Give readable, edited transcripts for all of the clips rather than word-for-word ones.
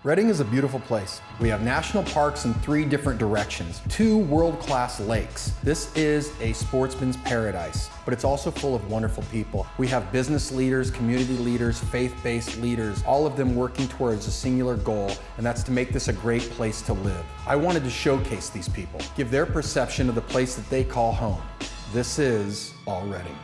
Redding is a beautiful place. We have national parks in 3 different directions, 2 world-class lakes. This is a sportsman's paradise, but it's also full of wonderful people. We have business leaders, community leaders, faith-based leaders, all of them working towards a singular goal, and that's to make this a great place to live. I wanted to showcase these people, give their perception of the place that they call home. This is AllRedding.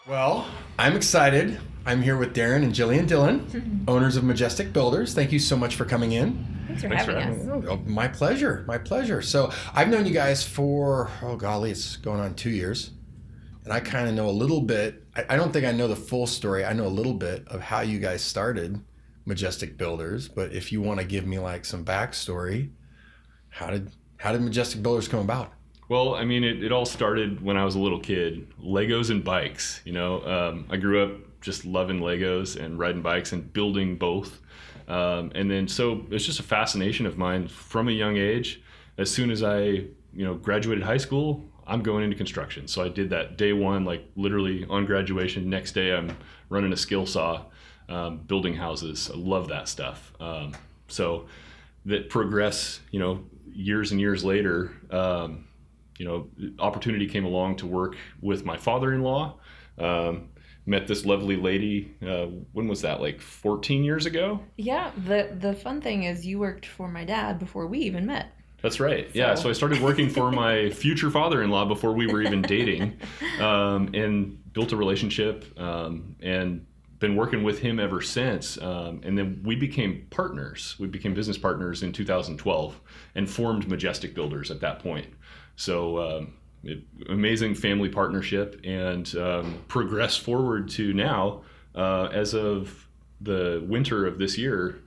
Well, I'm excited. I'm here with Darin and Jillian Dillon, owners of Majestic Builders. Thank you so much for coming in. Thanks for having us. Oh, my pleasure, my pleasure. So I've known you guys for, oh golly, it's going on 2 years. And I kind of know a little bit, I don't think I know the full story. I know a little bit of how you guys started Majestic Builders, but if you want to give me like some backstory, how did Majestic Builders come about? Well, I mean, it all started when I was a little kid. Legos and bikes, you know. I grew up just loving Legos and riding bikes and building both. And then so it's just a fascination of mine from a young age. As soon as I, graduated high school, I'm going into construction. So I did that day one, like literally on graduation. Next day, I'm running a skill saw, building houses. I love that stuff. So that progress, years and years later, opportunity came along to work with my father-in-law. Met this lovely lady. When was that? Like 14 years ago? Yeah. The fun thing is you worked for my dad before we even met. That's right. Yeah. So I started working for my future father-in-law before we were even dating, and built a relationship, and been working with him ever since. And then we became partners. We became business partners in 2012 and formed Majestic Builders at that point. So amazing family partnership, and progress forward to now, as of the winter of this year,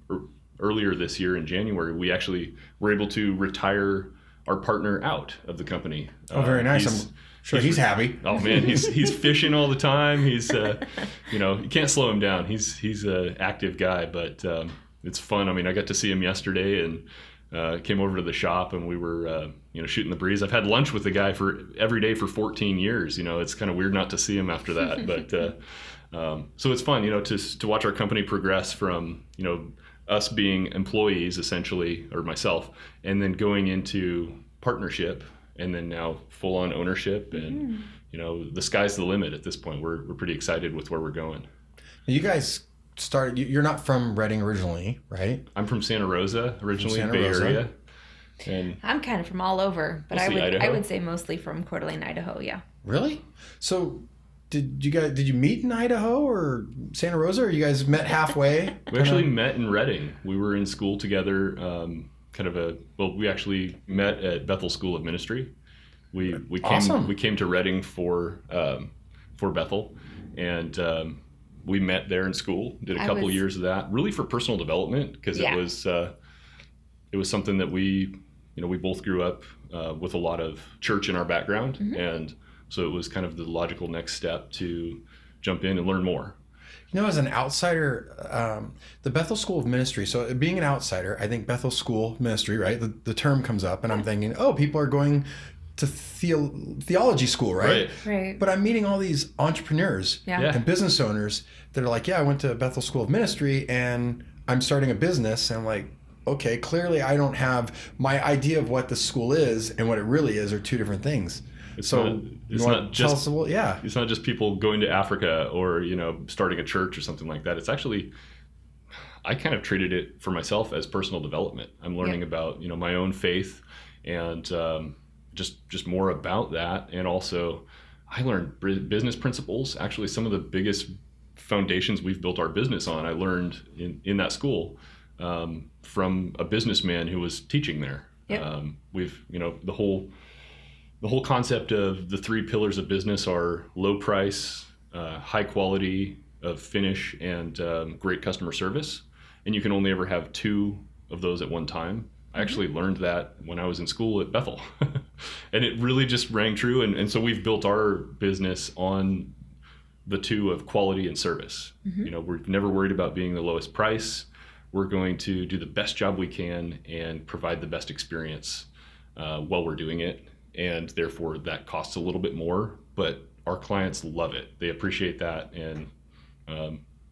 or earlier this year in January, we actually were able to retire our partner out of the company. Oh, very nice. I'm sure he's happy. Oh man, he's fishing all the time. He's you can't slow him down. He's an active guy, but it's fun. I mean, I got to see him yesterday and came over to the shop, and we were shooting the breeze. I've had lunch with the guy every day for 14 years. It's kind of weird not to see him after that, but so it's fun, to watch our company progress from us being employees essentially, or myself, and then going into partnership, and then now full on ownership, and the sky's the limit at this point. We're pretty excited with where we're going. You guys started, you're not from Redding originally, right? I'm from Santa Rosa originally, Bay Area. And I'm kind of from all over, but I would say mostly from Coeur d'Alene, Idaho. Yeah. Really? So did you meet in Idaho or Santa Rosa, or you guys met halfway? We actually met in Redding. We were in school together. We actually met at Bethel School of Ministry. We came to Redding for Bethel, and we met there in school. Did a couple years of that, really for personal development, because it was something that we both grew up with a lot of church in our background, and so it was kind of the logical next step to jump in and learn more. As an outsider, the Bethel School of Ministry, so being an outsider, I think Bethel School Ministry, right? The term comes up, and I'm thinking, oh, people are going to theology school, right? Right. But I'm meeting all these entrepreneurs and business owners that are like, yeah, I went to Bethel School of Ministry and I'm starting a business. And I'm like, okay, clearly I don't have my idea of what the school is and what it really is are two different things. It's not just people going to Africa or, starting a church or something like that. It's actually, I kind of treated it for myself as personal development. I'm learning about, my own faith, and just more about that. And also I learned business principles. Actually, some of the biggest foundations we've built our business on, I learned in that school, from a businessman who was teaching there. Yep. We've, the whole concept of the 3 pillars of business are low price, high quality of finish, and great customer service. And you can only ever have 2 of those at one time. I actually learned that when I was in school at Bethel, and it really just rang true. And so we've built our business on the 2 of quality and service. We're never worried about being the lowest price. We're going to do the best job we can and provide the best experience while we're doing it. And therefore that costs a little bit more, but our clients love it. They appreciate that. And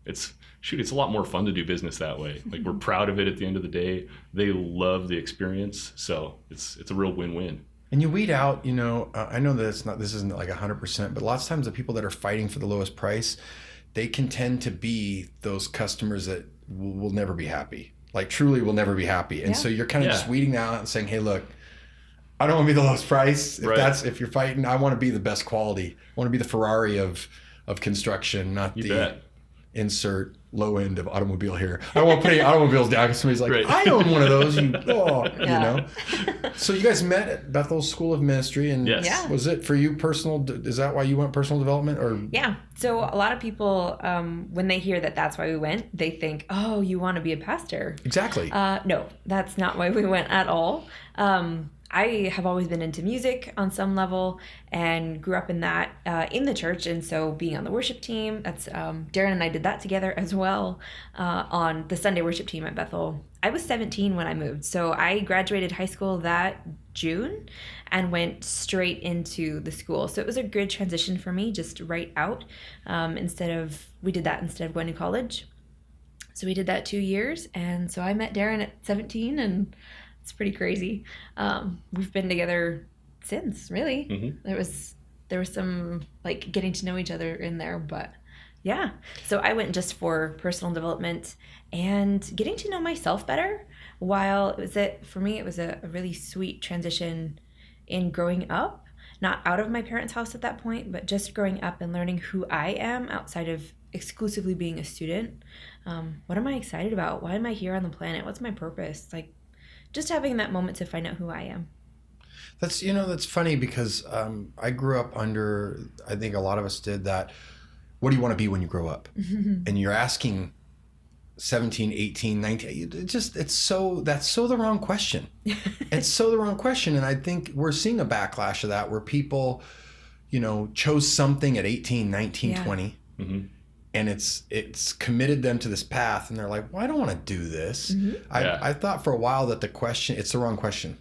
it's a lot more fun to do business that way. Like, we're proud of it at the end of the day. They love the experience. So it's a real win-win. And you weed out, I know that this isn't like 100%, but lots of times the people that are fighting for the lowest price, they can tend to be those customers that will never be happy, like truly will never be happy. And so you're kind of just weeding out and saying, hey, look, I don't want to be the lowest price. If you're fighting, I want to be the best quality. I want to be the Ferrari of construction, not insert low end of automobile here. I don't want to put any automobiles down because somebody's like, I own one of those. You know. So you guys met at Bethel School of Ministry, and was it for you personal? Is that why you went personal development, or? Yeah. So a lot of people, when they hear that that's why we went, they think, oh, you want to be a pastor. Exactly. No, that's not why we went at all. I have always been into music on some level and grew up in that in the church. And so being on the worship team, that's Darin and I did that together as well on the Sunday worship team at Bethel. I was 17 when I moved. So I graduated high school that June and went straight into the school. So it was a good transition for me, just right out we did that instead of going to college. So we did that 2 years. And so I met Darin at 17, and it's pretty crazy. We've been together since, really. Mm-hmm. There was some like getting to know each other in there, but yeah. So I went just for personal development and getting to know myself better. While for me, it was a really sweet transition in growing up, not out of my parents' house at that point, but just growing up and learning who I am outside of exclusively being a student. What am I excited about? Why am I here on the planet? What's my purpose? Like, just having that moment to find out who I am. That's funny because I grew up under, I think a lot of us did that. What do you want to be when you grow up? And you're asking 17, 18, 19, that's so the wrong question. It's so the wrong question. And I think we're seeing a backlash of that where people, chose something at 18, 19, 20. Mm-hmm. And it's committed them to this path, and they're like, well, I don't want to do this. Mm-hmm. I thought for a while that it's the wrong question.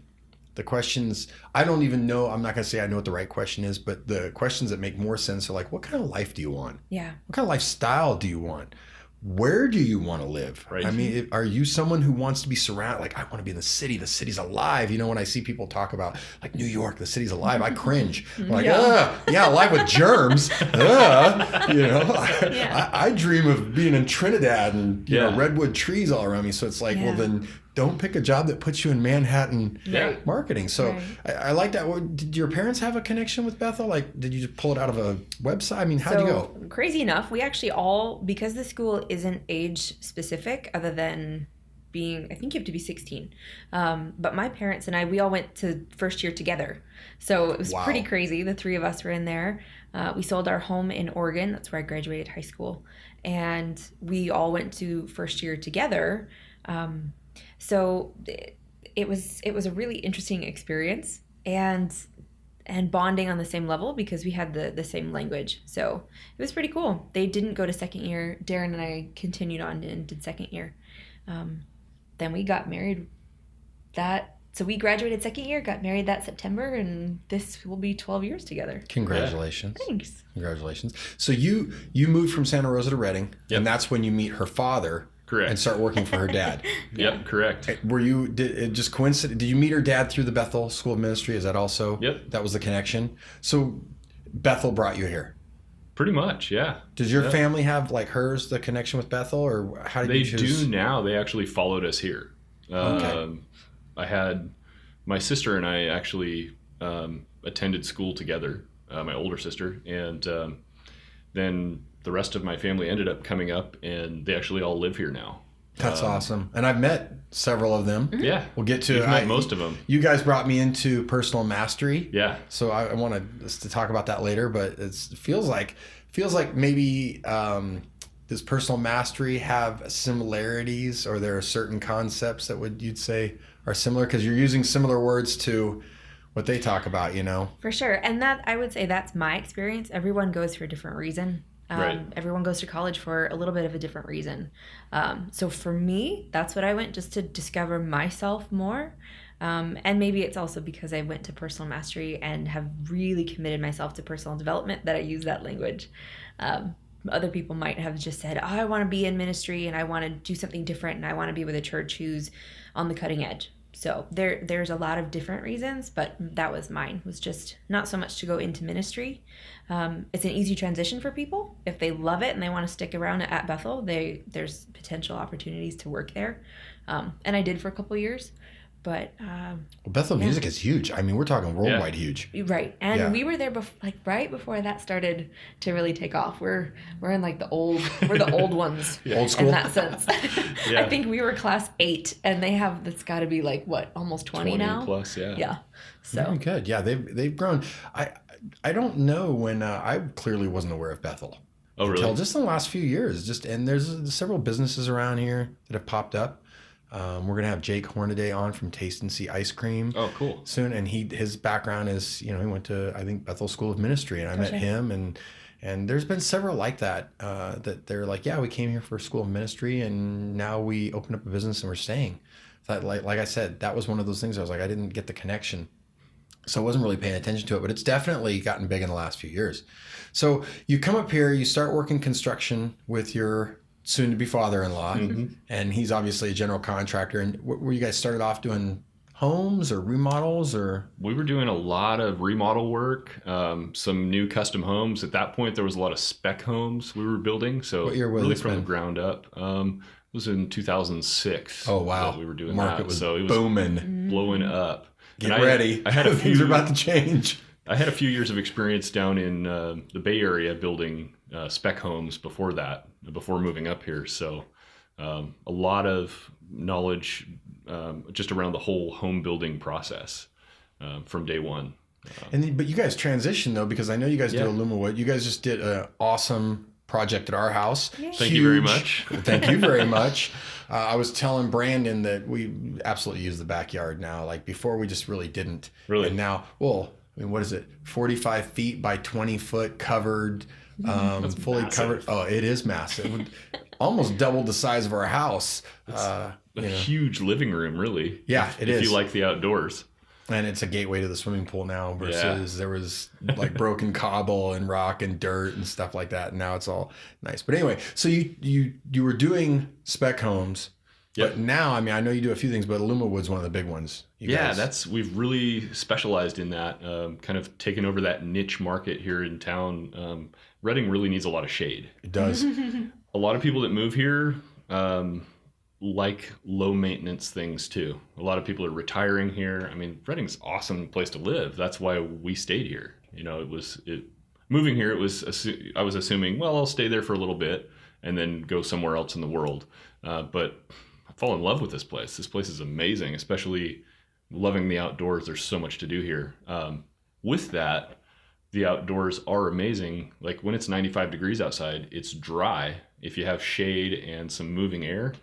The questions, I don't even know, I'm not going to say I know what the right question is, but the questions that make more sense are like, what kind of life do you want? Yeah. What kind of lifestyle do you want? Where do you want to live? Right. I mean, are you someone who wants to be surrounded? Like, I want to be in the city. The city's alive. When I see people talk about like New York, the city's alive, I cringe. I'm like, alive with germs. I dream of being in Trinidad and redwood trees all around me. So it's like, well, then don't pick a job that puts you in Manhattan marketing. So I like that. Did your parents have a connection with Bethel? Like, did you just pull it out of a website? I mean, how'd you go? Crazy enough, we actually because the school isn't age specific other than being, I think you have to be 16. But my parents and we all went to first year together. So it was pretty crazy. The three of us were in there. We sold our home in Oregon. That's where I graduated high school. And we all went to first year together. So it was a really interesting experience and bonding on the same level because we had the same language. So it was pretty cool. They didn't go to second year. Darin and I continued on and did second year. Then we got married so we graduated second year, got married that September, and this will be 12 years together. Congratulations. Yeah. Thanks. Congratulations. So you moved from Santa Rosa to Redding, and that's when you meet her father. Correct. And start working for her dad. Yep, correct. Were you, did you meet her dad through the Bethel School of Ministry? Is that also? Yep. That was the connection? So Bethel brought you here? Pretty much, yeah. Does your family have like the connection with Bethel, or how did you choose? They do now. They actually followed us here. Okay. I had my sister and I actually attended school together, my older sister, and then the rest of my family ended up coming up, and they actually all live here now. That's awesome. And I've met several of them. Yeah. We'll get to met most of them. You guys brought me into personal mastery. Yeah. So I want to talk about that later, but it feels like maybe does personal mastery have similarities, or there are certain concepts that you'd say are similar because you're using similar words to what they talk about, For sure. And that, I would say that's my experience. Everyone goes for a different reason. Right. Everyone goes to college for a little bit of a different reason. So for me, that's what I went, just to discover myself more. And maybe it's also because I went to personal mastery and have really committed myself to personal development that I use that language. other people might have just said, oh, I want to be in ministry and I want to do something different and I want to be with a church who's on the cutting edge. So there's a lot of different reasons, but that was mine, was just not so much to go into ministry. It's an easy transition for people. If they love it and they want to stick around at Bethel, there's potential opportunities to work there. And I did for a couple of years. But Bethel Music is huge. I mean, we're talking worldwide huge. Right. And we were there right before that started to really take off. We're in like we're the old ones. Old school in that sense. I think we were class 8 and that's got to be like what, almost 20 now? plus, yeah. Yeah. So very good. Yeah, they've grown. I don't know when I clearly wasn't aware of Bethel. Oh, really? Until just in the last few years. And there's several businesses around here that have popped up. We're gonna have Jake Hornaday on from Taste and See Ice Cream. Oh, cool! Soon, and his background is, he went to, I think, Bethel School of Ministry, and I met him, and there's been several like that that they're like, yeah, we came here for School of Ministry, and now we opened up a business and we're staying. That like I said, that was one of those things I was like, I didn't get the connection, so I wasn't really paying attention to it, but it's definitely gotten big in the last few years. So you come up here, you start working construction with your soon-to-be father-in-law, and he's obviously a general contractor. And were you guys started off doing homes or remodels, or? We were doing a lot of remodel work, some new custom homes. At that point, there was a lot of spec homes we were building. So what year was really this from been? the ground up. It was in 2006. Oh wow! That we were doing Market that. was So it was booming, blowing up. Get ready. I had a few. Things are about to change. I had a few years of experience down in the Bay Area building spec homes before moving up here. So a lot of knowledge just around the whole home building process from day one. But you guys transitioned though, because I know you guys do Alumawood. You guys just did an awesome project at our house. Yay. Thank you very much. Thank you very much. I was telling Brandon that we absolutely use the backyard now. Like before, we just really didn't. Really? And now, well, I mean, what is it? 45 feet by 20 foot covered, fully massive. covered. Oh, it is massive. Almost doubled the size of our house. A huge living room, really. Yeah, it is. If you like the outdoors. And it's a gateway to the swimming pool now versus there was like broken cobble and rock and dirt and stuff like that. And now it's all nice. But anyway, so you were doing spec homes. But now, I mean, I know you do a few things, but Alumawood's one of the big ones. We've really specialized in that, kind of taken over that niche market here in town. Redding really needs a lot of shade. It does. A lot of people that move here like low maintenance things too. A lot of people are retiring here. I mean, Redding's an awesome place to live. That's why we stayed here. Moving here, I was assuming, well, I'll stay there for a little bit and then go somewhere else in the world. But I fall in love with this place. This place is amazing, especially loving the outdoors. There's so much to do here. With that, the outdoors are amazing. Like when it's 95 degrees outside, it's dry. If you have shade and some moving air,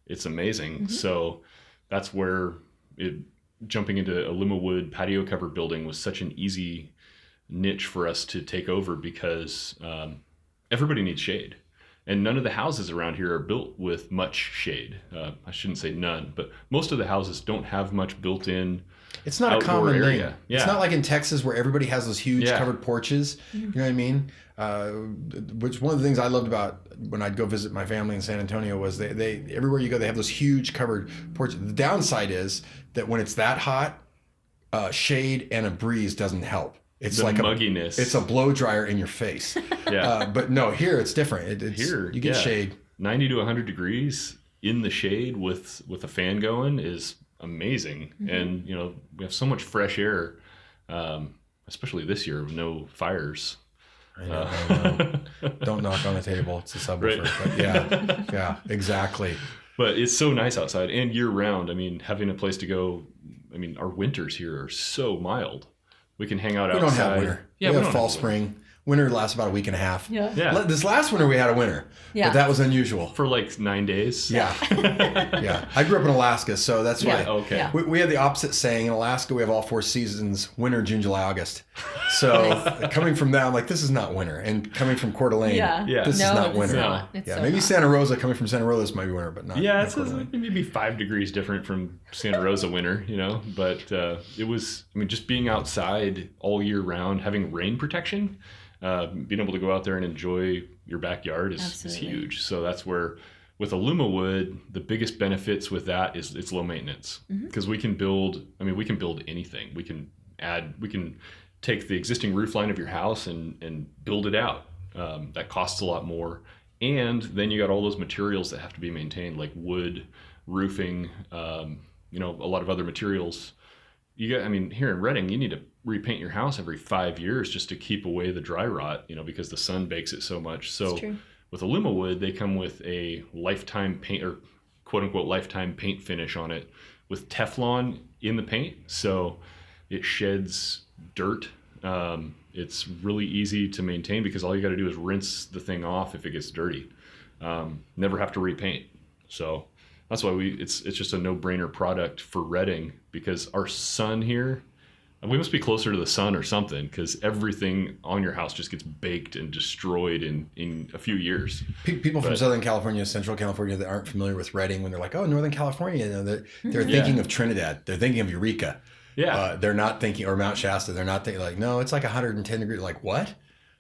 it's amazing. So that's where jumping into Alumawood patio cover building was such an easy niche for us to take over, because everybody needs shade. And none of the houses around here are built with much shade. I shouldn't say none, but most of the houses don't have much built-in. It's not a common area. thing. Yeah. It's not like in Texas where everybody has those huge covered porches. You know what I mean? Which one of the things I loved about when I'd go visit my family in San Antonio was they everywhere you go, they have those huge covered porches. The downside is that when it's that hot, shade and a breeze doesn't help. It's the like mugginess. It's a blow dryer in your face. But no, here it's different. Here you get shade. 90 to 100 degrees in the shade with a fan going is amazing. And we have so much fresh air, especially this year with no fires. I know. Don't knock on the table. It's a subwoofer. Right. But yeah, exactly. But it's so nice outside and year round. I mean, having a place to go. I mean, our winters here are so mild. We can hang out outside. We don't have winter. Yeah, we have fall, spring. Winter lasts about a week and a half. Yeah. This last winter we had a winter. Yeah. But that was unusual. For like 9 days. Yeah. Yeah. I grew up in Alaska, so that's why. Okay. Yeah. We had the opposite saying. In Alaska, we have all 4 seasons: winter, June, July, August. So coming from that, I'm like, this is not winter. And coming from Coeur d'Alene, this is not winter. Not. Maybe Santa Rosa, coming from Santa Rosa, this might be winter, but not. Yeah, not it's maybe 5 degrees different from Santa Rosa winter, But it was, just being outside all year round, having rain protection. being able to go out there and enjoy your backyard is huge. So that's where with Aluma wood, the biggest benefits with that is it's low maintenance, because we can build anything. We can take the existing roof line of your house and build it out. That costs a lot more. And then you got all those materials that have to be maintained, like wood, roofing, a lot of other materials. Here in Redding, you need to repaint your house every 5 years just to keep away the dry rot, because the sun bakes it so much. So with Aluma wood, they come with a lifetime paint, or quote unquote lifetime paint finish on it, with Teflon in the paint. So it sheds dirt. It's really easy to maintain because all you got to do is rinse the thing off if it gets dirty. Never have to repaint. So that's why it's just a no-brainer product for Redding, because our sun here, we must be closer to the sun or something, because everything on your house just gets baked and destroyed in a few years. People from Southern California, Central California that aren't familiar with Redding, when they're like, oh, Northern California, they're thinking of Trinidad. They're thinking of Eureka. Yeah. They're not thinking, or Mount Shasta. They're not thinking like, no, it's like 110 degrees. Like what?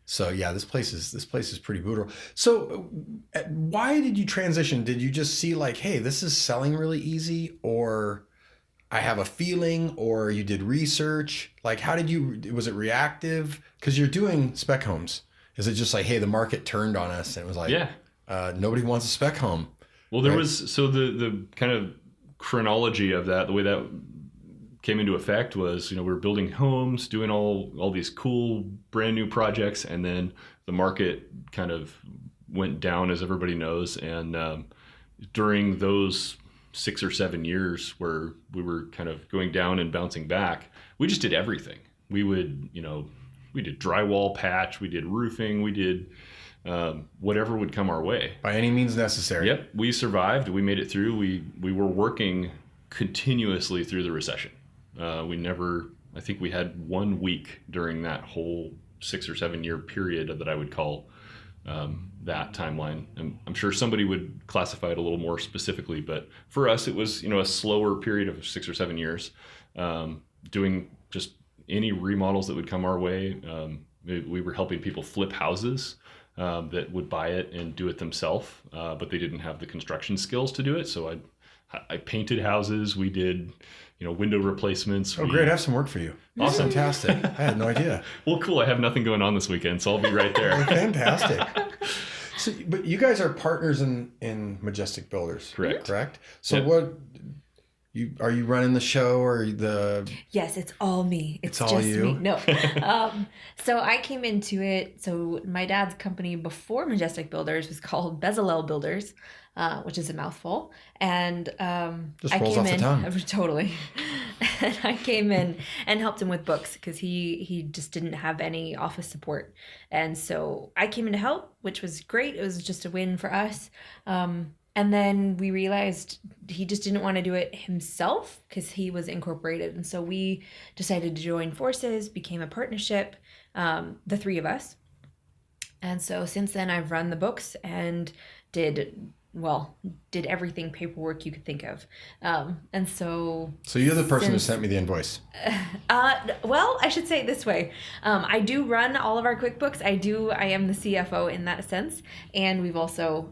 So yeah, this place is pretty brutal. So why did you transition? Did you just see like, hey, this is selling really easy, or I have a feeling, or you did research? Like, was it reactive? Because you're doing spec homes. Is it just like, hey, the market turned on us and it was like, nobody wants a spec home? Well, there was, so the kind of chronology of that, the way that came into effect was, we were building homes, doing all these cool brand new projects, and then the market kind of went down, as everybody knows. And during those 6 or 7 years where we were kind of going down and bouncing back, we just did everything. We would, we did drywall patch, we did roofing, we did whatever would come our way. By any means necessary. Yep, we survived. We made it through. We were working continuously through the recession. I think we had 1 week during that whole 6 or 7 year period that I would call that timeline. And I'm sure somebody would classify it a little more specifically, but for us, it was, a slower period of 6 or 7 years, doing just any remodels that would come our way. We were helping people flip houses that would buy it and do it themselves, but they didn't have the construction skills to do it. So I painted houses. We did, window replacements. Oh, great. I have some work for you. Awesome. Fantastic. I had no idea. Well, cool. I have nothing going on this weekend, so I'll be right there. Fantastic. So, but you guys are partners in Majestic Builders. Correct. So are you running the show, or Yes, it's all me. It's all just you? me. No. So I came into it. So my dad's company before Majestic Builders was called Bezalel Builders, which is a mouthful. And just rolls off the tongue. Totally. And I came in and helped him with books because he just didn't have any office support. And so I came in to help, which was great. It was just a win for us. And then we realized he just didn't want to do it himself because he was incorporated. And so we decided to join forces, became a partnership, the three of us. And so since then I've run the books and did everything paperwork you could think of. And so you're the person who sent me the invoice. Well, I should say it this way. I do run all of our QuickBooks. I am the CFO in that sense. And we've also,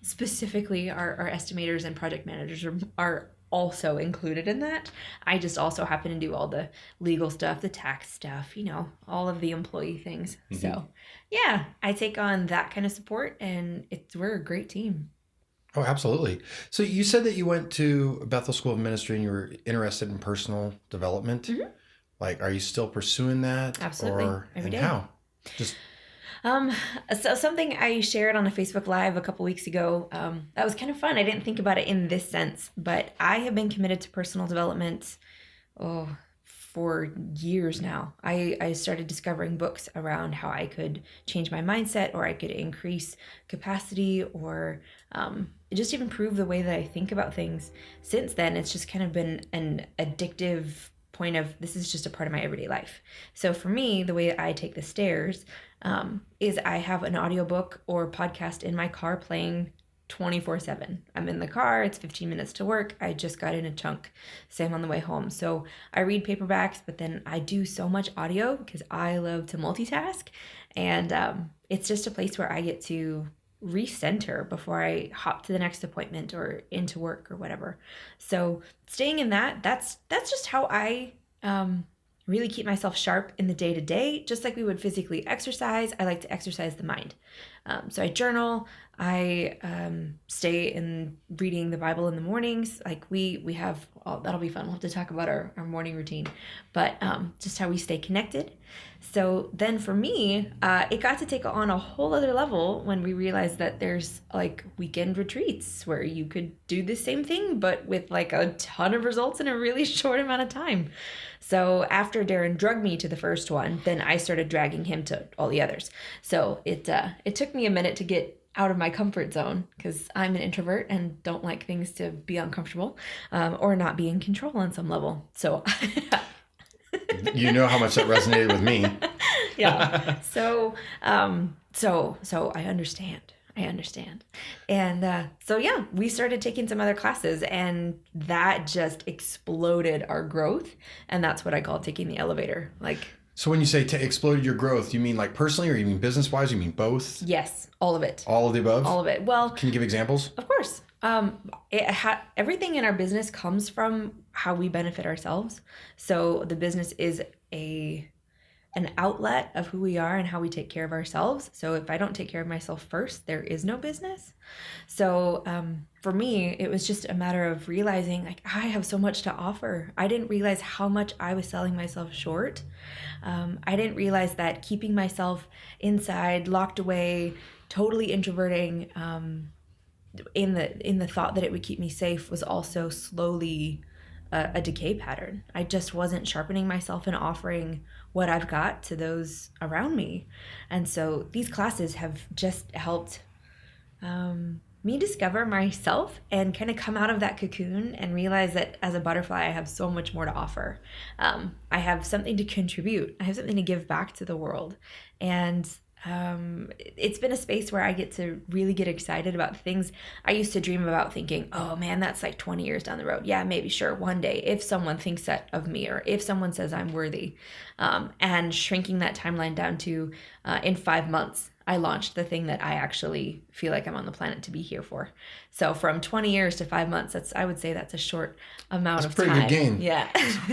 specifically our estimators and project managers are also included in that. I just also happen to do all the legal stuff, the tax stuff, all of the employee things. Mm-hmm. So yeah, I take on that kind of support, and we're a great team. Oh, absolutely. So you said that you went to Bethel School of Ministry and you were interested in personal development. Mm-hmm. Like, are you still pursuing that? Absolutely. Every day. How? So something I shared on a Facebook Live a couple weeks ago, that was kind of fun. I didn't think about it in this sense, but I have been committed to personal development for years now. I started discovering books around how I could change my mindset, or I could increase capacity, or just even improve the way that I think about things. Since then, it's just kind of been an addictive point of, this is just a part of my everyday life. So for me, the way that I take the stairs is I have an audiobook or podcast in my car playing 24/7. I'm in the car, it's 15 minutes to work. I just got in a chunk. Same on the way home. So I read paperbacks, but then I do so much audio because I love to multitask. And it's just a place where I get to recenter before I hop to the next appointment or into work or whatever. So staying in that's just how I really keep myself sharp in the day-to-day. Just like we would physically exercise, I like to exercise the mind. So I journal, I stay in reading the Bible in the mornings. Like we have, that'll be fun. We'll have to talk about our morning routine, but just how we stay connected. So then for me, it got to take on a whole other level when we realized that there's like weekend retreats where you could do the same thing, but with like a ton of results in a really short amount of time. So after Darin drugged me to the first one, then I started dragging him to all the others. So it took me a minute to get out of my comfort zone because I'm an introvert and don't like things to be uncomfortable or not be in control on some level. So you know how much that resonated with me. Yeah. So I understand. And so yeah, we started taking some other classes and that just exploded our growth. And that's what I call taking the elevator. Like, so when you say exploded your growth, you mean like personally or you mean business-wise? You mean both? Yes, all of it. All of the above? All of it. Well, can you give examples? Of course. Everything in our business comes from how we benefit ourselves. So the business is an outlet of who we are and how we take care of ourselves. So if I don't take care of myself first, there is no business. So for me, it was just a matter of realizing like I have so much to offer. I didn't realize how much I was selling myself short. I didn't realize that keeping myself inside, locked away, totally introverting, in the thought that it would keep me safe was also slowly a decay pattern. I just wasn't sharpening myself and offering what I've got to those around me. And so these classes have just helped me discover myself and kind of come out of that cocoon and realize that as a butterfly, I have so much more to offer. I have something to contribute. I have something to give back to the world. And it's been a space where I get to really get excited about things I used to dream about, thinking, oh man, that's like 20 years down the road. Yeah, maybe, sure, one day if someone thinks that of me or if someone says I'm worthy, and shrinking that timeline down to in 5 months, I launched the thing that I actually feel like I'm on the planet to be here for. So from 20 years to 5 months, I would say that's a short amount of time. That's pretty good gain. Yeah.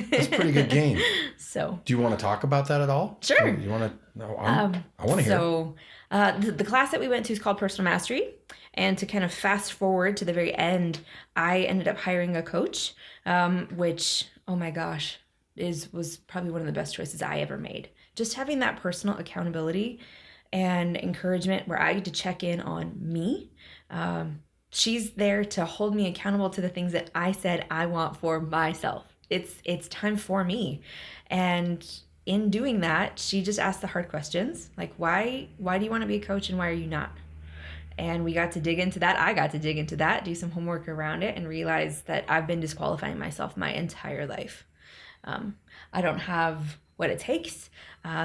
That's pretty good gain. So. Do you want to talk about that at all? Sure. You want to? No, I want to hear. So the class that we went to is called Personal Mastery. And to kind of fast forward to the very end, I ended up hiring a coach, which, oh my gosh, was probably one of the best choices I ever made. Just having that personal accountability and encouragement where I get to check in on me. She's there to hold me accountable to the things that I said I want for myself. It's time for me. And in doing that, she just asked the hard questions, like why do you want to be a coach and why are you not? And we got to dig into that. I got to dig into that, do some homework around it, and realize that I've been disqualifying myself my entire life. I don't have what it takes.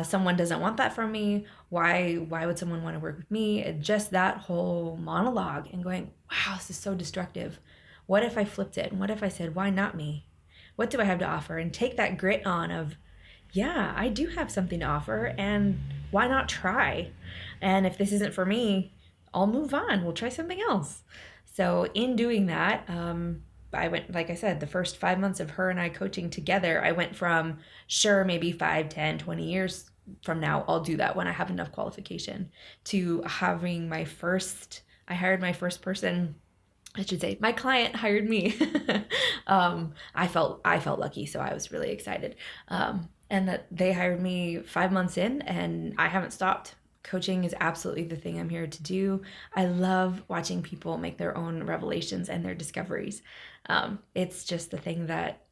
Someone doesn't want that from me. Why would someone want to work with me? Just that whole monologue and going, wow, this is so destructive. What if I flipped it? And what if I said, why not me? What do I have to offer? And take that grit on of, yeah, I do have something to offer, and why not try? And if this isn't for me, I'll move on. We'll try something else. So in doing that, I went, like I said, the first 5 months of her and I coaching together, I went from, sure, maybe 5, 10, 20 years from now, I'll do that when I have enough qualification, to having I hired my first person. I should say my client hired me. I felt lucky, so I was really excited. And that they hired me 5 months in, and I haven't stopped. Coaching is absolutely the thing I'm here to do. I love watching people make their own revelations and their discoveries. It's just the thing that,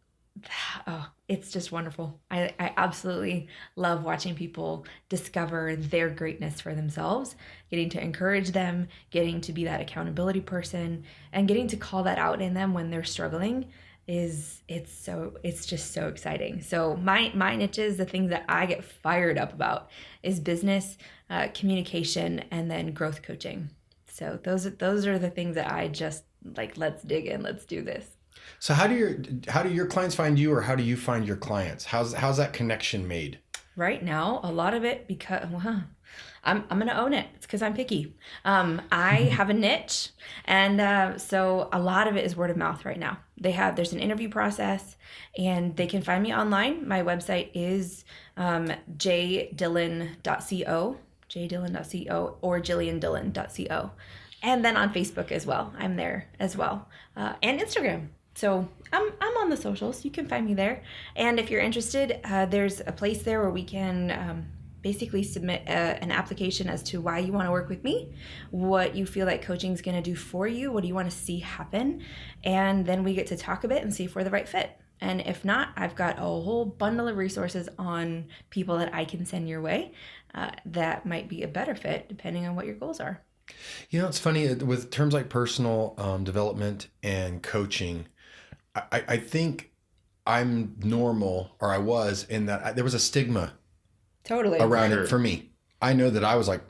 it's just wonderful. I absolutely love watching people discover their greatness for themselves, getting to encourage them, getting to be that accountability person, and getting to call that out in them when they're struggling. It's just so exciting. So my niches, the things that I get fired up about, is business, communication, and then growth coaching. So those are the things that I just like, let's dig in, let's do this. So how do your clients find you, or how do you find your clients? How's that connection made? Right now, a lot of it, because I'm gonna own it. It's because I'm picky. I have a niche, and so a lot of it is word of mouth right now. There's an interview process, and they can find me online. My website is jdillon.co, or jilliandillon.co, and then on Facebook as well. I'm there as well, and Instagram. So I'm on the socials. You can find me there. And if you're interested, there's a place there where we can basically submit an application as to why you want to work with me, what you feel like coaching is going to do for you, what do you want to see happen, and then we get to talk a bit and see if we're the right fit. And if not, I've got a whole bundle of resources on people that I can send your way that might be a better fit depending on what your goals are. You know, it's funny with terms like personal development and coaching. I think I'm normal, or I was, in that there was a stigma totally around it for me. I know that I was like,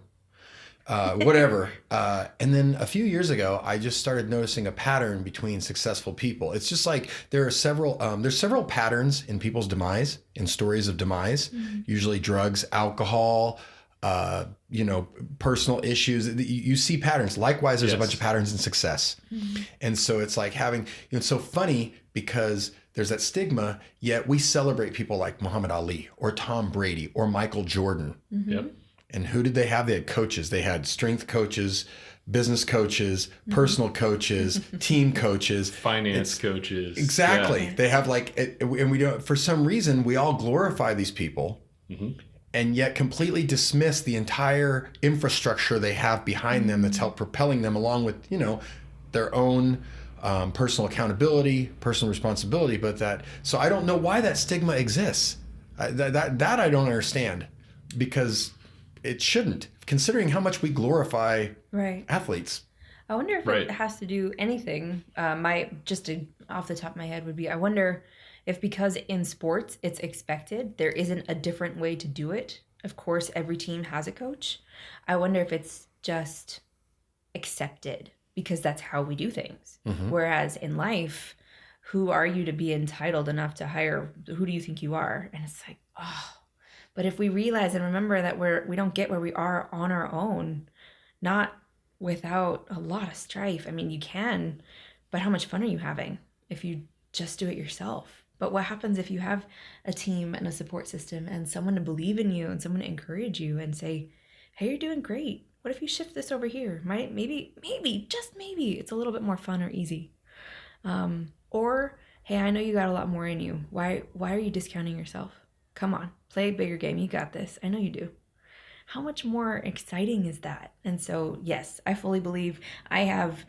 whatever. And then a few years ago, I just started noticing a pattern between successful people. It's just like there's several patterns in people's demise, in stories of demise, usually drugs, alcohol, personal issues. You see patterns. Likewise, there's a bunch of patterns in success. And so it's like it's so funny because there's that stigma, yet we celebrate people like Muhammad Ali or Tom Brady or Michael Jordan. Yep. And who did they have? They had coaches. They had strength coaches, business coaches, personal coaches, team coaches, finance coaches. Exactly. Yeah. They have and we don't, for some reason, we all glorify these people. And yet completely dismiss the entire infrastructure they have behind them that's helped propelling them along with, their own personal accountability, personal responsibility. So I don't know why that stigma exists. That I don't understand, because it shouldn't, considering how much we glorify athletes. I wonder if it has to do anything. Off the top of my head would be, I wonder if because in sports it's expected, there isn't a different way to do it. Of course, every team has a coach. I wonder if it's just accepted because that's how we do things. Whereas in life, who are you to be entitled enough to hire? Who do you think you are? And it's like, but if we realize and remember that we don't get where we are on our own, not without a lot of strife. I mean, you can, but how much fun are you having if you just do it yourself? But what happens if you have a team and a support system and someone to believe in you and someone to encourage you and say, hey, you're doing great. What if you shift this over here? Maybe, just maybe it's a little bit more fun or easy. Or, hey, I know you got a lot more in you. Why are you discounting yourself? Come on, play a bigger game. You got this. I know you do. How much more exciting is that? And so, yes, I fully believe I have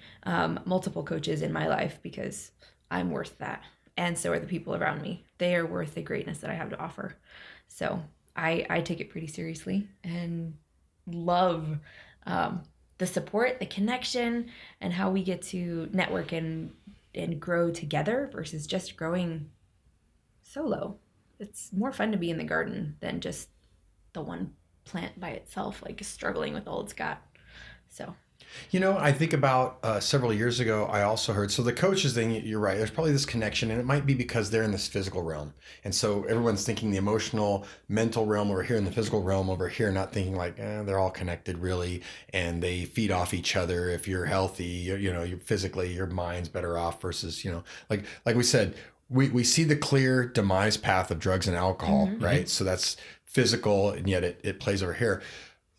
multiple coaches in my life because I'm worth that. And so are the people around me. They are worth the greatness that I have to offer. So I take it pretty seriously and love the support, the connection, and how we get to network and grow together versus just growing solo. It's more fun to be in the garden than just the one plant by itself, like struggling with all it's got. So, I think about several years ago, I also heard, so the coaches thing, you're right, there's probably this connection, and it might be because they're in this physical realm. And so everyone's thinking the emotional, mental realm over here and the physical realm over here, not thinking like, they're all connected really, and they feed off each other. If you're healthy, you're physically, your mind's better off versus, like we said, we see the clear demise path of drugs and alcohol, right? So that's physical, and yet it plays over here.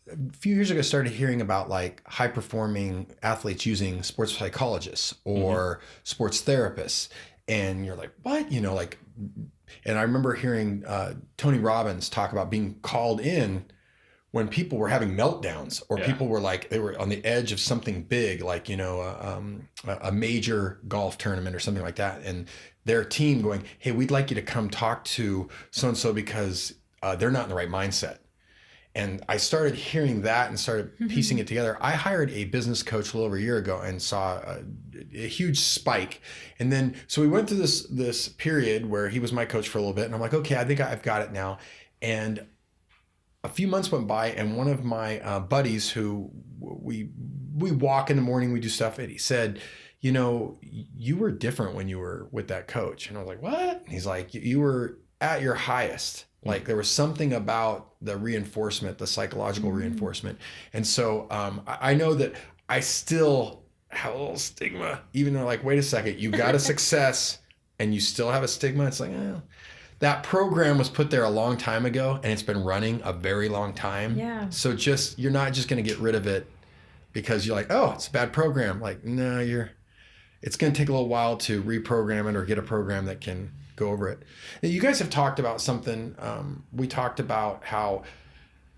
A few years ago, I started hearing about like high performing athletes using sports psychologists or sports therapists. And you're like, what? And I remember hearing Tony Robbins talk about being called in when people were having meltdowns or people were like, they were on the edge of something big, like, a major golf tournament or something like that. And their team going, hey, we'd like you to come talk to so-and-so because they're not in the right mindset. And I started hearing that and started piecing it together. I hired a business coach a little over a year ago and saw a huge spike. And then, so we went through this period where he was my coach for a little bit. And I'm like, okay, I think I've got it now. And a few months went by, and one of my buddies who we we walk in the morning, we do stuff. And he said, you know, you were different when you were with that coach. And I was like, what? And he's like, you were at your highest. Like there was something about the reinforcement, the psychological reinforcement. And so I know that I still have a little stigma, even though like, wait a second, you got a success and you still have a stigma. It's like, that program was put there a long time ago and it's been running a very long time. Yeah. So you're not just going to get rid of it because you're like, oh, it's a bad program. Like, no, it's going to take a little while to reprogram it or get a program that can go over it. Now, you guys have talked about something. We talked about how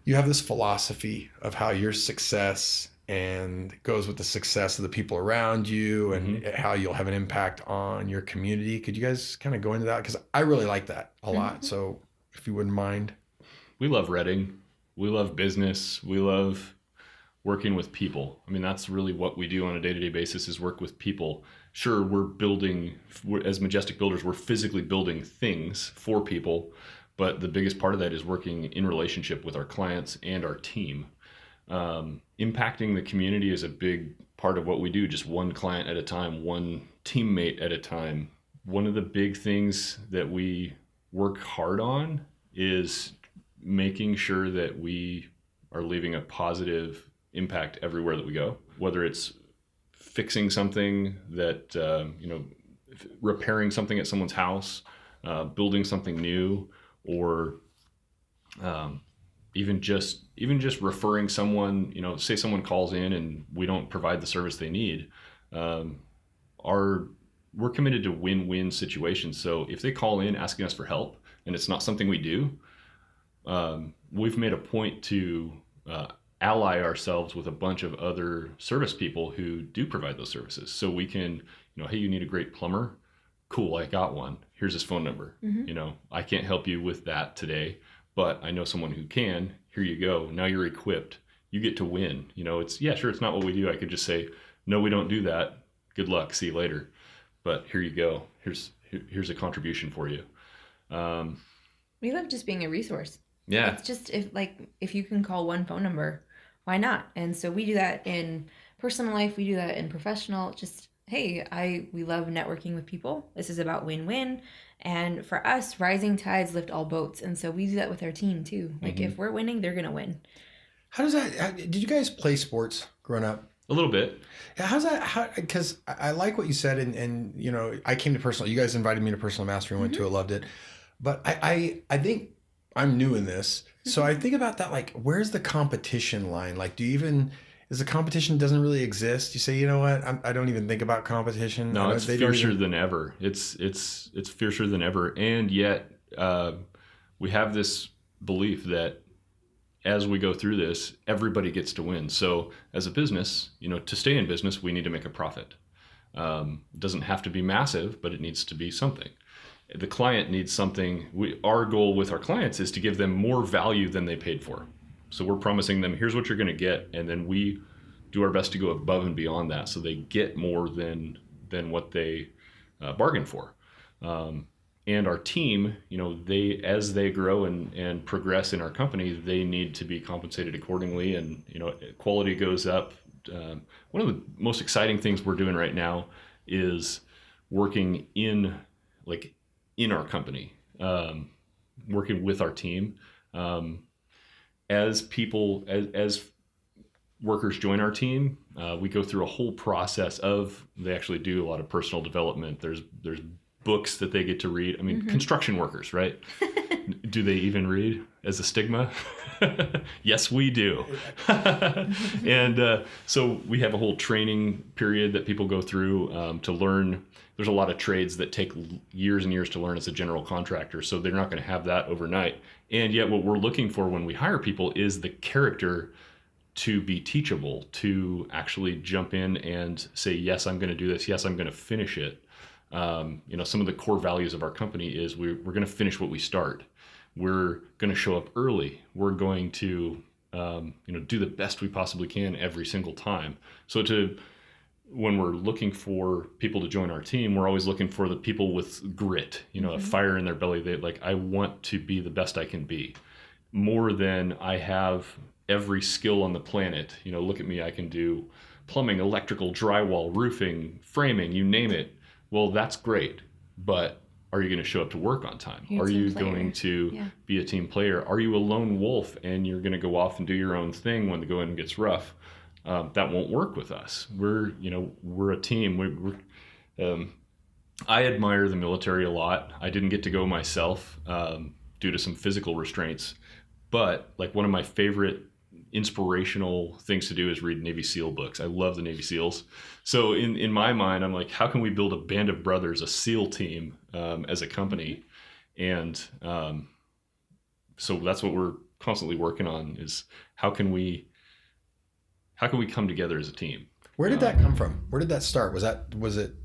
you have this philosophy of how your success and goes with the success of the people around you and how you'll have an impact on your community. Could you guys kind of go into that? Because I really like that a lot. So if you wouldn't mind. We love Redding. We love business. We love working with people. I mean, that's really what we do on a day-to-day basis is work with people. Sure, as Majestic builders, we're physically building things for people, but the biggest part of that is working in relationship with our clients and our team. Impacting the community is a big part of what we do, just one client at a time, one teammate at a time. One of the big things that we work hard on is making sure that we are leaving a positive impact everywhere that we go, whether it's fixing something that, repairing something at someone's house, building something new, or even just referring someone, say someone calls in and we don't provide the service they need. We're committed to win-win situations. So if they call in asking us for help and it's not something we do, we've made a point to ally ourselves with a bunch of other service people who do provide those services. So we can, hey, you need a great plumber? Cool, I got one. Here's his phone number. I can't help you with that today, but I know someone who can. Here you go. Now you're equipped. You get to win. It's not what we do. I could just say, no, we don't do that. Good luck. See you later. But here you go. Here's a contribution for you. We love just being a resource. Yeah. It's just if you can call one phone number, why not? And so we do that in personal life. We do that in professional. Just, hey, we love networking with people. This is about win-win. And for us, rising tides lift all boats. And so we do that with our team too. Like if we're winning, they're going to win. How does that, did you guys play sports growing up? A little bit. Yeah, how's that? Because I like what you said. And I came to personal, you guys invited me to personal mastery and went to it, loved it. But I think I'm new in this. So I think about that, like, where's the competition line? Like, is the competition doesn't really exist? You say, you know what? I don't even think about competition. No, it's fiercer than ever. It's fiercer than ever. And yet we have this belief that as we go through this, everybody gets to win. So as a business, to stay in business, we need to make a profit. It doesn't have to be massive, but it needs to be something. The client needs something. Our goal with our clients is to give them more value than they paid for. So we're promising them, here's what you're going to get. And then we do our best to go above and beyond that so they get more than what they bargained for. And our team, as they grow and progress in our company, they need to be compensated accordingly. And, quality goes up. One of the most exciting things we're doing right now is working in our company, working with our team. As workers join our team, we go through a whole process they actually do a lot of personal development. There's books that they get to read. I mean, construction workers, right? Do they even read as a stigma? Yes, we do. And so we have a whole training period that people go through to learn. There's a lot of trades that take years and years to learn as a general contractor, so they're not going to have that overnight. And yet what we're looking for when we hire people is the character to be teachable, to actually jump in and say, yes, I'm going to do this. Yes, I'm going to finish it. Some of the core values of our company is we're going to finish what we start. We're going to show up early. We're going to, do the best we possibly can every single time. So when we're looking for people to join our team, we're always looking for the people with grit, a fire in their belly. I want to be the best I can be, more than I have every skill on the planet. Look at me, I can do plumbing, electrical, drywall, roofing, framing, you name it. Well, that's great, but are you going to show up to work on time? Are you going to be a team player? Are you a lone wolf and you're going to go off and do your own thing when the going gets rough? That won't work with us. We're a team. I admire the military a lot. I didn't get to go myself due to some physical restraints, but like one of my favorite inspirational things to do is read Navy SEAL books. I love the Navy SEALs. So in my mind, I'm like, how can we build a band of brothers, a SEAL team as a company? And so that's what we're constantly working on, is how can we come together as a team? Where did that come from? Where did that start? Was it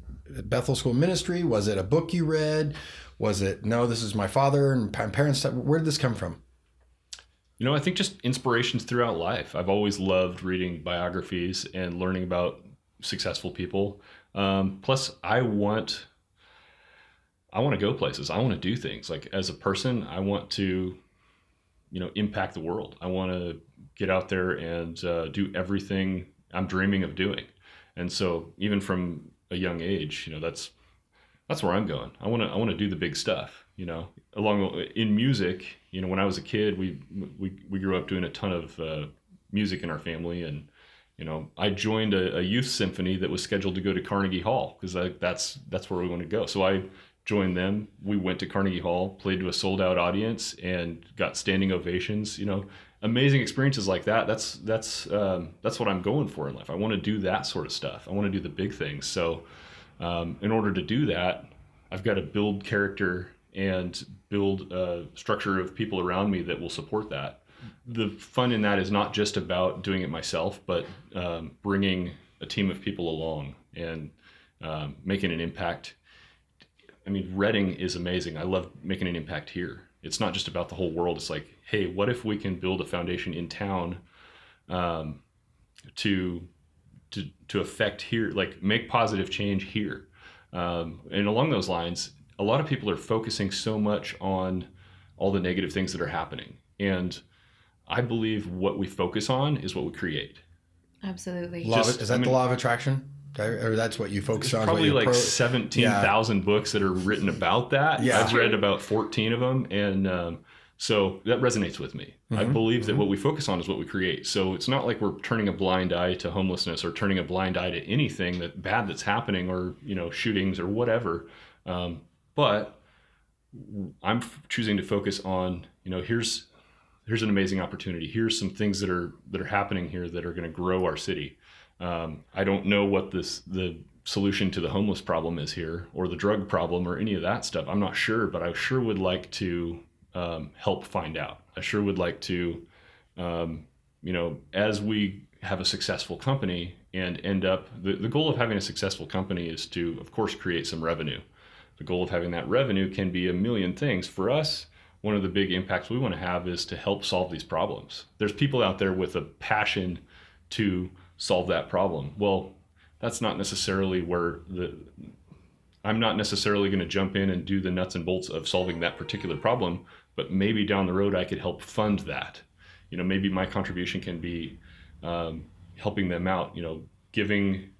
Bethel School of Ministry? Was it a book you read? Was it, no, this is my father and parents? Where did this come from? I think just inspirations throughout life. I've always loved reading biographies and learning about successful people. Plus, I want to go places. I want to do things. Like as a person, I want to, impact the world. I want to get out there and do everything I'm dreaming of doing. And so even from a young age, that's where I'm going. I want to do the big stuff. In music, when I was a kid, we grew up doing a ton of music in our family, and I joined a youth symphony that was scheduled to go to Carnegie Hall because that's where we want to go. So I joined them. We went to Carnegie Hall, played to a sold out audience, and got standing ovations. Amazing experiences like that. That's what I'm going for in life. I want to do that sort of stuff. I want to do the big things. So in order to do that, I've got to build character and build a structure of people around me that will support that. The fun in that is not just about doing it myself, but bringing a team of people along and making an impact. I mean, Redding is amazing. I love making an impact here. It's not just about the whole world. It's like, hey, what if we can build a foundation in town to affect here, like make positive change here. And along those lines, a lot of people are focusing so much on all the negative things that are happening. And I believe what we focus on is what we create. Absolutely. Is that the law of attraction? Or that's what you focus on? Probably like 17,000 books that are written about that. Yeah. I've read about 14 of them. And so that resonates with me. Mm-hmm. I believe that what we focus on is what we create. So it's not like we're turning a blind eye to homelessness or turning a blind eye to anything bad that's happening, or, shootings or whatever. But I'm choosing to focus on, here's an amazing opportunity. Here's some things that are happening here that are going to grow our city. I don't know what the solution to the homeless problem is here, or the drug problem, or any of that stuff. I'm not sure, but I sure would like to help find out. I sure would like to, as we have a successful company and end up, the goal of having a successful company is to, of course, create some revenue. The goal of having that revenue can be a million things. For us, one of the big impacts we want to have is to help solve these problems. There's people out there with a passion to solve that problem. Well, that's not necessarily where I'm not necessarily going to jump in and do the nuts and bolts of solving that particular problem, but maybe down the road I could help fund that. Maybe my contribution can be helping them out,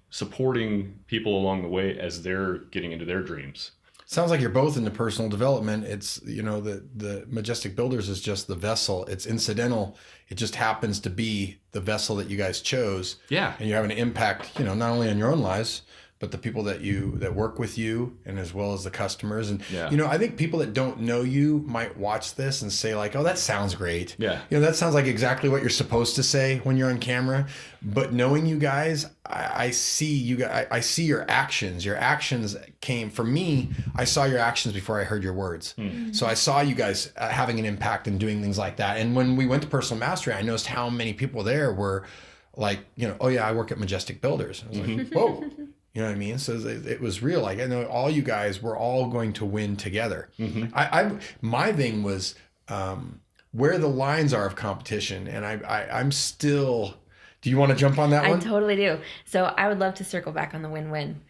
supporting people along the way as they're getting into their dreams. Sounds like you're both into personal development. It's, the Majestic Builders is just the vessel. It's incidental. It just happens to be the vessel that you guys chose. Yeah. And you're having an impact, not only on your own lives, but the people that work with you, and as well as the customers. And, I think people that don't know you might watch this and say like, oh, that sounds great. Yeah. That sounds like exactly what you're supposed to say when you're on camera. But knowing you guys, I see you guys, I see your actions. Your actions came, for me, I saw your actions before I heard your words. Mm-hmm. So I saw you guys having an impact and doing things like that. And when we went to Personal Mastery, I noticed how many people there were like, oh yeah, I work at Majestic Builders. I was like, whoa. You know what I mean? So it was real. Like, I know all you guys were all going to win together. Mm-hmm. My thing was where the lines are of competition. And I'm still, do you want to jump on that one? I totally do. So I would love to circle back on the win-win.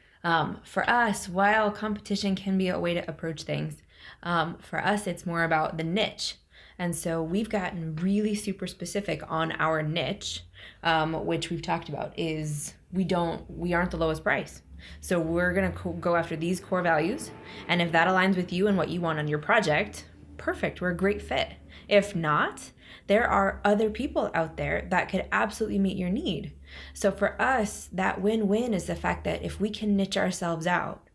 For us, while competition can be a way to approach things, for us, it's more about the niche. And so we've gotten really super specific on our niche, which we've talked about is we aren't the lowest price. So we're going to go after these core values. And if that aligns with you and what you want on your project, perfect. We're a great fit. If not, there are other people out there that could absolutely meet your need. So for us, that win-win is the fact that if we can niche ourselves out,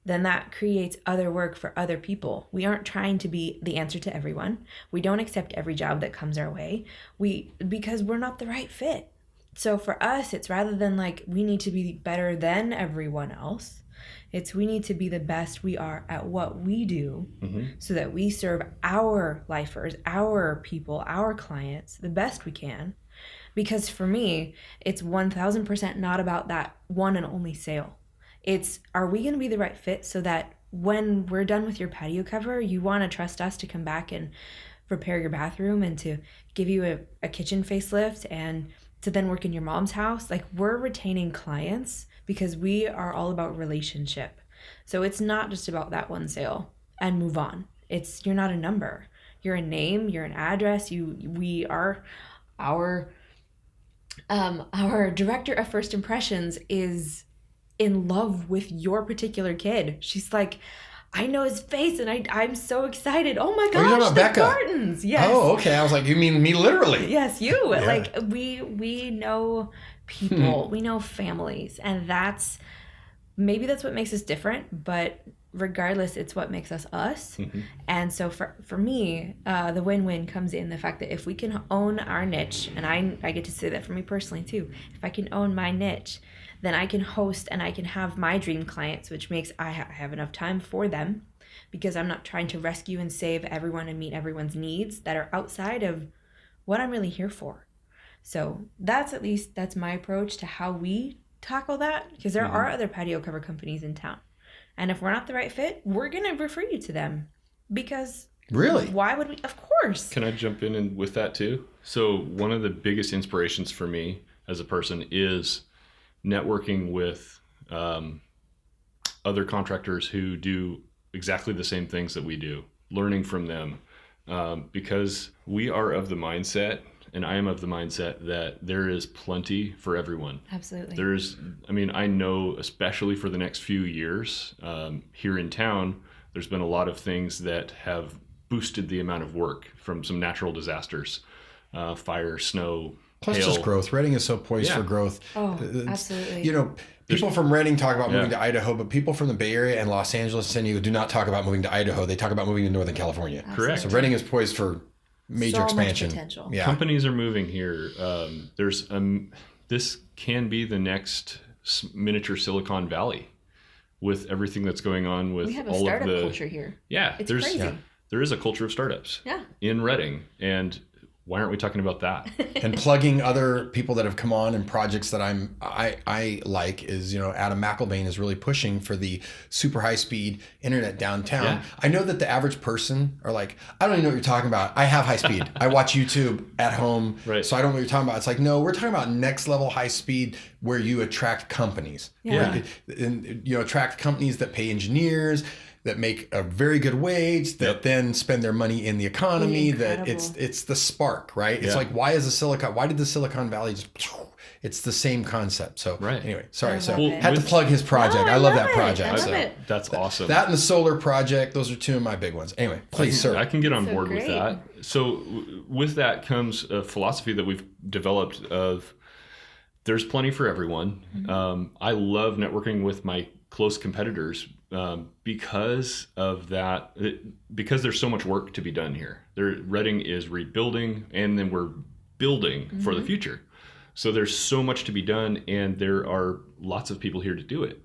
then that creates other work for other people. We aren't trying to be the answer to everyone. We don't accept every job that comes our way. Because we're not the right fit. So for us, it's rather than like we need to be better than everyone else, it's we need to be the best we are at what we do so that we serve our lifers, our people, our clients the best we can. Because for me, it's 1000% not about that one and only sale. It's, are we going to be the right fit so that when we're done with your patio cover, you want to trust us to come back and repair your bathroom and to give you a kitchen facelift and to then work in your mom's house? Like, we're retaining clients because we are all about relationship. So it's not just about that one sale and move on. It's, you're not a number. You're a name, you're an address. We are our director of first impressions is in love with your particular kid. She's like, I know his face and I'm so excited. Oh my gosh, you're talking about the Becca. Gartins. Yes. Oh, okay. I was like, you mean me literally? Yes, you. Yeah. Like we know people, we know families, and that's what makes us different, but regardless, it's what makes us us. And so for me, the win-win comes in the fact that if we can own our niche, and I get to say that for me personally too, if I can own my niche, then I can host and I can have my dream clients, which makes I have enough time for them because I'm not trying to rescue and save everyone and meet everyone's needs that are outside of what I'm really here for. So that's my approach to how we tackle that, because there are other patio cover companies in town. And if we're not the right fit, we're going to refer you to them because really, why would we? Of course. Can I jump in with that too? So one of the biggest inspirations for me as a person is networking with other contractors who do exactly the same things that we do, learning from them, because we are of the mindset, and I am of the mindset, that there is plenty for everyone. Absolutely. I know, especially for the next few years here in town, there's been a lot of things that have boosted the amount of work from some natural disasters, fire, snow, plus hail. just growth. Redding is so poised for growth. Oh, absolutely. You know, people from Redding talk about moving to Idaho, but people from the Bay Area and Los Angeles and San Diego do not talk about moving to Idaho. They talk about moving to Northern California. Absolutely. Correct. So Redding is poised for major expansion. Much potential. Yeah. Companies are moving here. This can be the next miniature Silicon Valley with everything that's going on with we have a all startup of the culture here. Yeah, it's crazy. Yeah, there is a culture of startups. Yeah. In Redding, and why aren't we talking about that? And plugging other people that have come on and projects that I like is, Adam McElvain is really pushing for the super high speed internet downtown. Yeah. I know that the average person are like, I don't even know what you're talking about. I have high speed. I watch YouTube at home. Right. So I don't know what you're talking about. It's like, no, we're talking about next level high speed where you attract companies. Yeah. Right? And attract companies that pay engineers, that make a very good wage, that then spend their money in the economy, that it's the spark, right? It's like, why did the Silicon Valley just, it's the same concept. So anyway, sorry. So had to plug his project. No, I love that project. I love it. That's awesome. That and the solar project, those are two of my big ones. Anyway, please, sir. I can get on board great. with that. So with that comes a philosophy that we've developed of there's plenty for everyone. I love networking with my close competitors because of that, because there's so much work to be done here. Redding is rebuilding, and then we're building for the future. So there's so much to be done, and there are lots of people here to do it.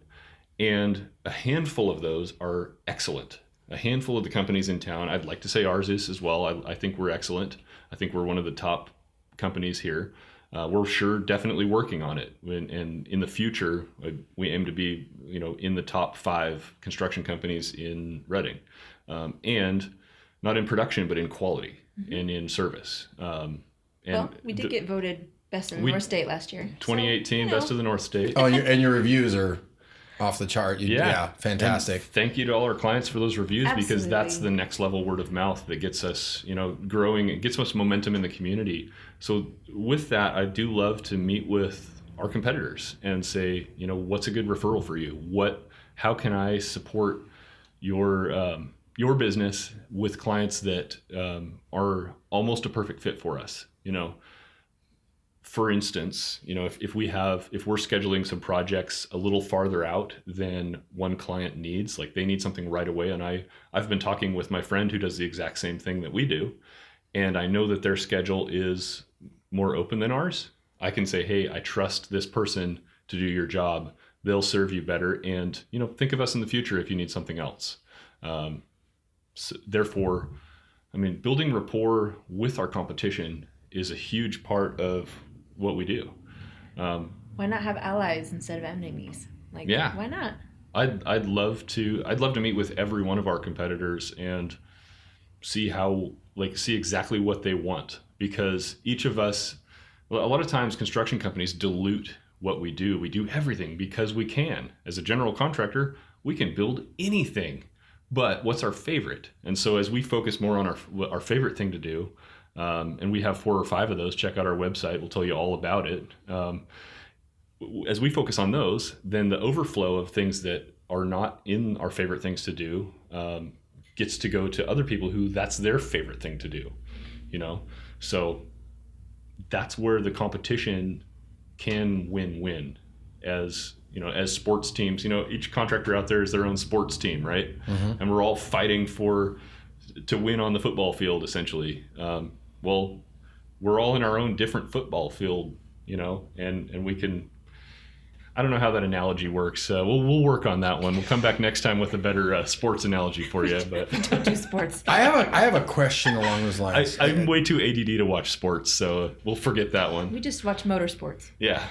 And a handful of those are excellent. A handful of the companies in town, I'd like to say ours is as well. I think we're excellent. I think we're one of the top companies here. We're definitely working on it. And in the future, we aim to be, in the top 5 construction companies in Redding, and not in production, but in quality and in service. We did get voted best in the North State last year. 2018 best of the North State. Oh, and your reviews are off the chart. Yeah, fantastic. And thank you to all our clients for those reviews. Absolutely. Because that's the next level word of mouth that gets us, growing. It gets us momentum in the community. So with that, I do love to meet with our competitors and say, you know, what's a good referral for you? How can I support your business with clients that are almost a perfect fit for us? You know, for instance, you know, if we're scheduling some projects a little farther out than one client needs, like they need something right away, and I've been talking with my friend who does the exact same thing that we do, and I know that their schedule is more open than ours. I can say, hey, I trust this person to do your job. They'll serve you better, and, you know, think of us in the future if you need something else. So therefore, I mean, building rapport with our competition is a huge part of what we do. Why not have allies instead of enemies? Like, yeah, why not? I'd love to meet with every one of our competitors and see exactly what they want, because each of us, a lot of times construction companies dilute what we do. We do everything because we can. As a general contractor, we can build anything, but what's our favorite? And so as we focus more on our favorite thing to do, and we have 4 or 5 of those, check out our website, we'll tell you all about it. As we focus on those, then the overflow of things that are not in our favorite things to do gets to go to other people who that's their favorite thing to do, you know? So that's where the competition can win-win. As you know, as sports teams, you know, each contractor out there is their own sports team, right? Mm-hmm. And we're all fighting to win on the football field, essentially. Well, we're all in our own different football field, you know, and we can, I don't know how that analogy works. We'll work on that one. We'll come back next time with a better sports analogy for you. But we don't do sports. I have a question along those lines. I'm way too ADD to watch sports, so we'll forget that one. We just watch motorsports. Yeah.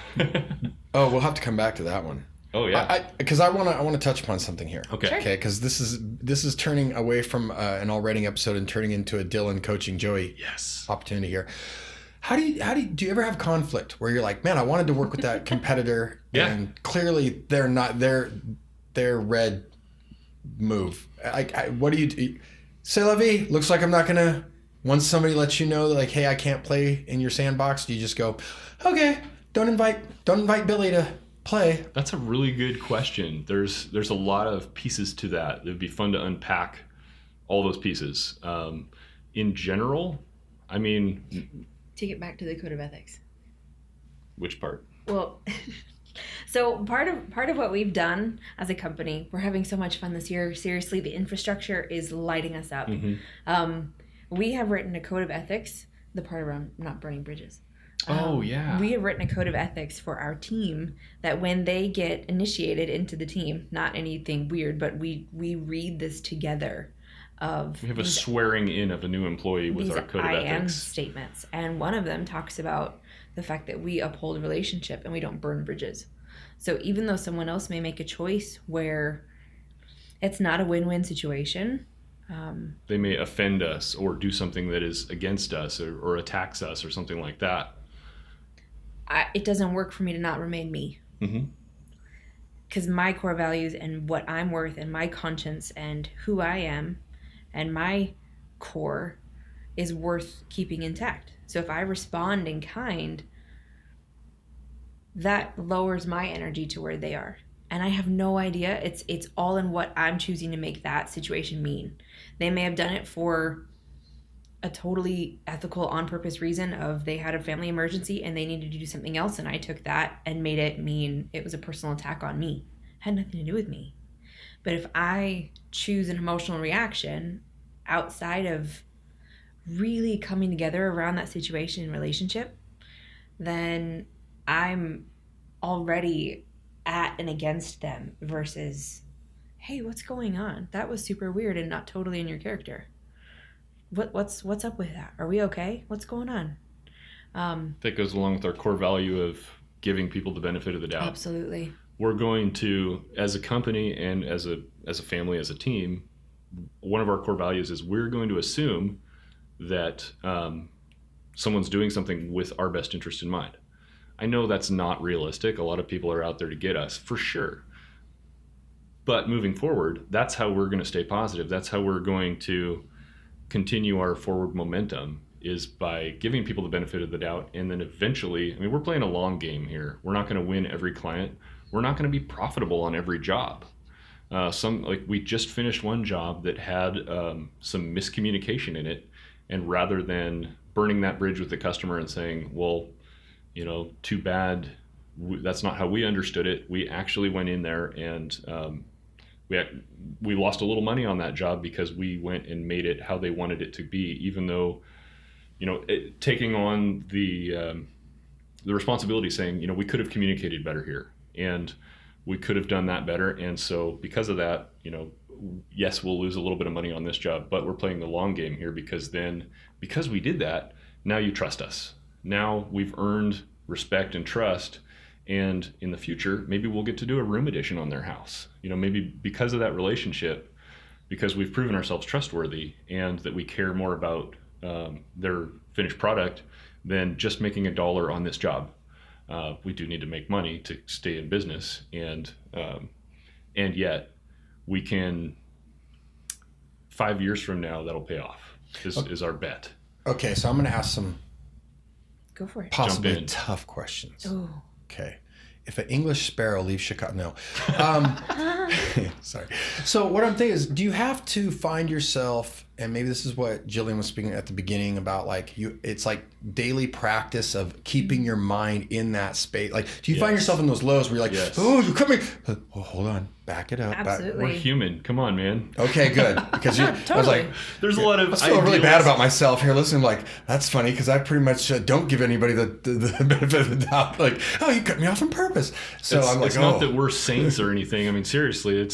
Oh, we'll have to come back to that one. Oh yeah. Because I want to touch upon something here. Okay. Sure. Okay. Because this is turning away from an AllRedding episode and turning into a Dillon coaching Joey opportunity here. Do you ever have conflict where you're like, man, I wanted to work with that competitor, and clearly they're not their red move. What do you do? C'est la vie. Looks like I'm not gonna. Once somebody lets you know, like, hey, I can't play in your sandbox, do you just go, okay, don't invite Billy to play? That's a really good question. There's a lot of pieces to that. It'd be fun to unpack all those pieces. In general, I mean, take it back to the code of ethics. Which part? Well, so part of what we've done as a company, we're having so much fun this year. Seriously, the infrastructure is lighting us up. Mm-hmm. We have written a code of ethics, the part around not burning bridges. Oh, yeah. We have written a code of ethics for our team that when they get initiated into the team, not anything weird, but we read this together. We have a swearing in of a new employee with our code of ethics. I am statements. And one of them talks about the fact that we uphold a relationship and we don't burn bridges. So even though someone else may make a choice where it's not a win-win situation, they may offend us or do something that is against us or attacks us or something like that. It doesn't work for me to not remain me. Because my core values and what I'm worth and my conscience and who I am and my core is worth keeping intact. So if I respond in kind, that lowers my energy to where they are. And I have no idea. It's all in what I'm choosing to make that situation mean. They may have done it for a totally ethical, on-purpose reason of they had a family emergency and they needed to do something else, and I took that and made it mean it was a personal attack on me. It had nothing to do with me. But if I choose an emotional reaction outside of really coming together around that situation and relationship, then I'm already at and against them versus, hey, what's going on? That was super weird and not totally in your character. What's up with that? Are we okay? What's going on? That goes along with our core value of giving people the benefit of the doubt. Absolutely. We're going to, as a company and as a family, as a team, one of our core values is we're going to assume that someone's doing something with our best interest in mind. I know that's not realistic. A lot of people are out there to get us, for sure. But moving forward, that's how we're going to stay positive. That's how we're going to continue our forward momentum, is by giving people the benefit of the doubt. And then eventually, I mean, we're playing a long game here. We're not going to win every client. We're not going to be profitable on every job. We just finished one job that had some miscommunication in it. And rather than burning that bridge with the customer and saying, well, too bad, that's not how we understood it. We actually went in there and we lost a little money on that job because we went and made it how they wanted it to be, even though, taking on the responsibility, saying, we could have communicated better here and we could have done that better. And so because of that, yes, we'll lose a little bit of money on this job, but we're playing the long game here because we did that, now you trust us. Now we've earned respect and trust. And in the future, maybe we'll get to do a room addition on their house. Maybe because of that relationship, because we've proven ourselves trustworthy and that we care more about their finished product than just making $1 on this job. We do need to make money to stay in business, and yet we can, 5 years from now, that'll pay off. Is our bet. Okay, so I'm going to ask some Go for it. Possibly tough questions. Oh. Okay. If an English sparrow leaves Chicago, no. Sorry. So what I'm thinking is, do you have to find yourself, and maybe this is what Jillian was speaking at the beginning about, it's like daily practice of keeping your mind in that space. Like, do you find yourself in those lows where you're like, oh, you're coming. Oh, hold on. Back it up. Absolutely. We're human. Come on, man. Okay, good. Because totally. I was like, there's a lot of. I feel really bad about myself here. Listen, like, that's funny because I pretty much don't give anybody the benefit of the doubt. Like, oh, you cut me off on purpose. So I'm like, it's not that we're saints or anything. I mean, seriously,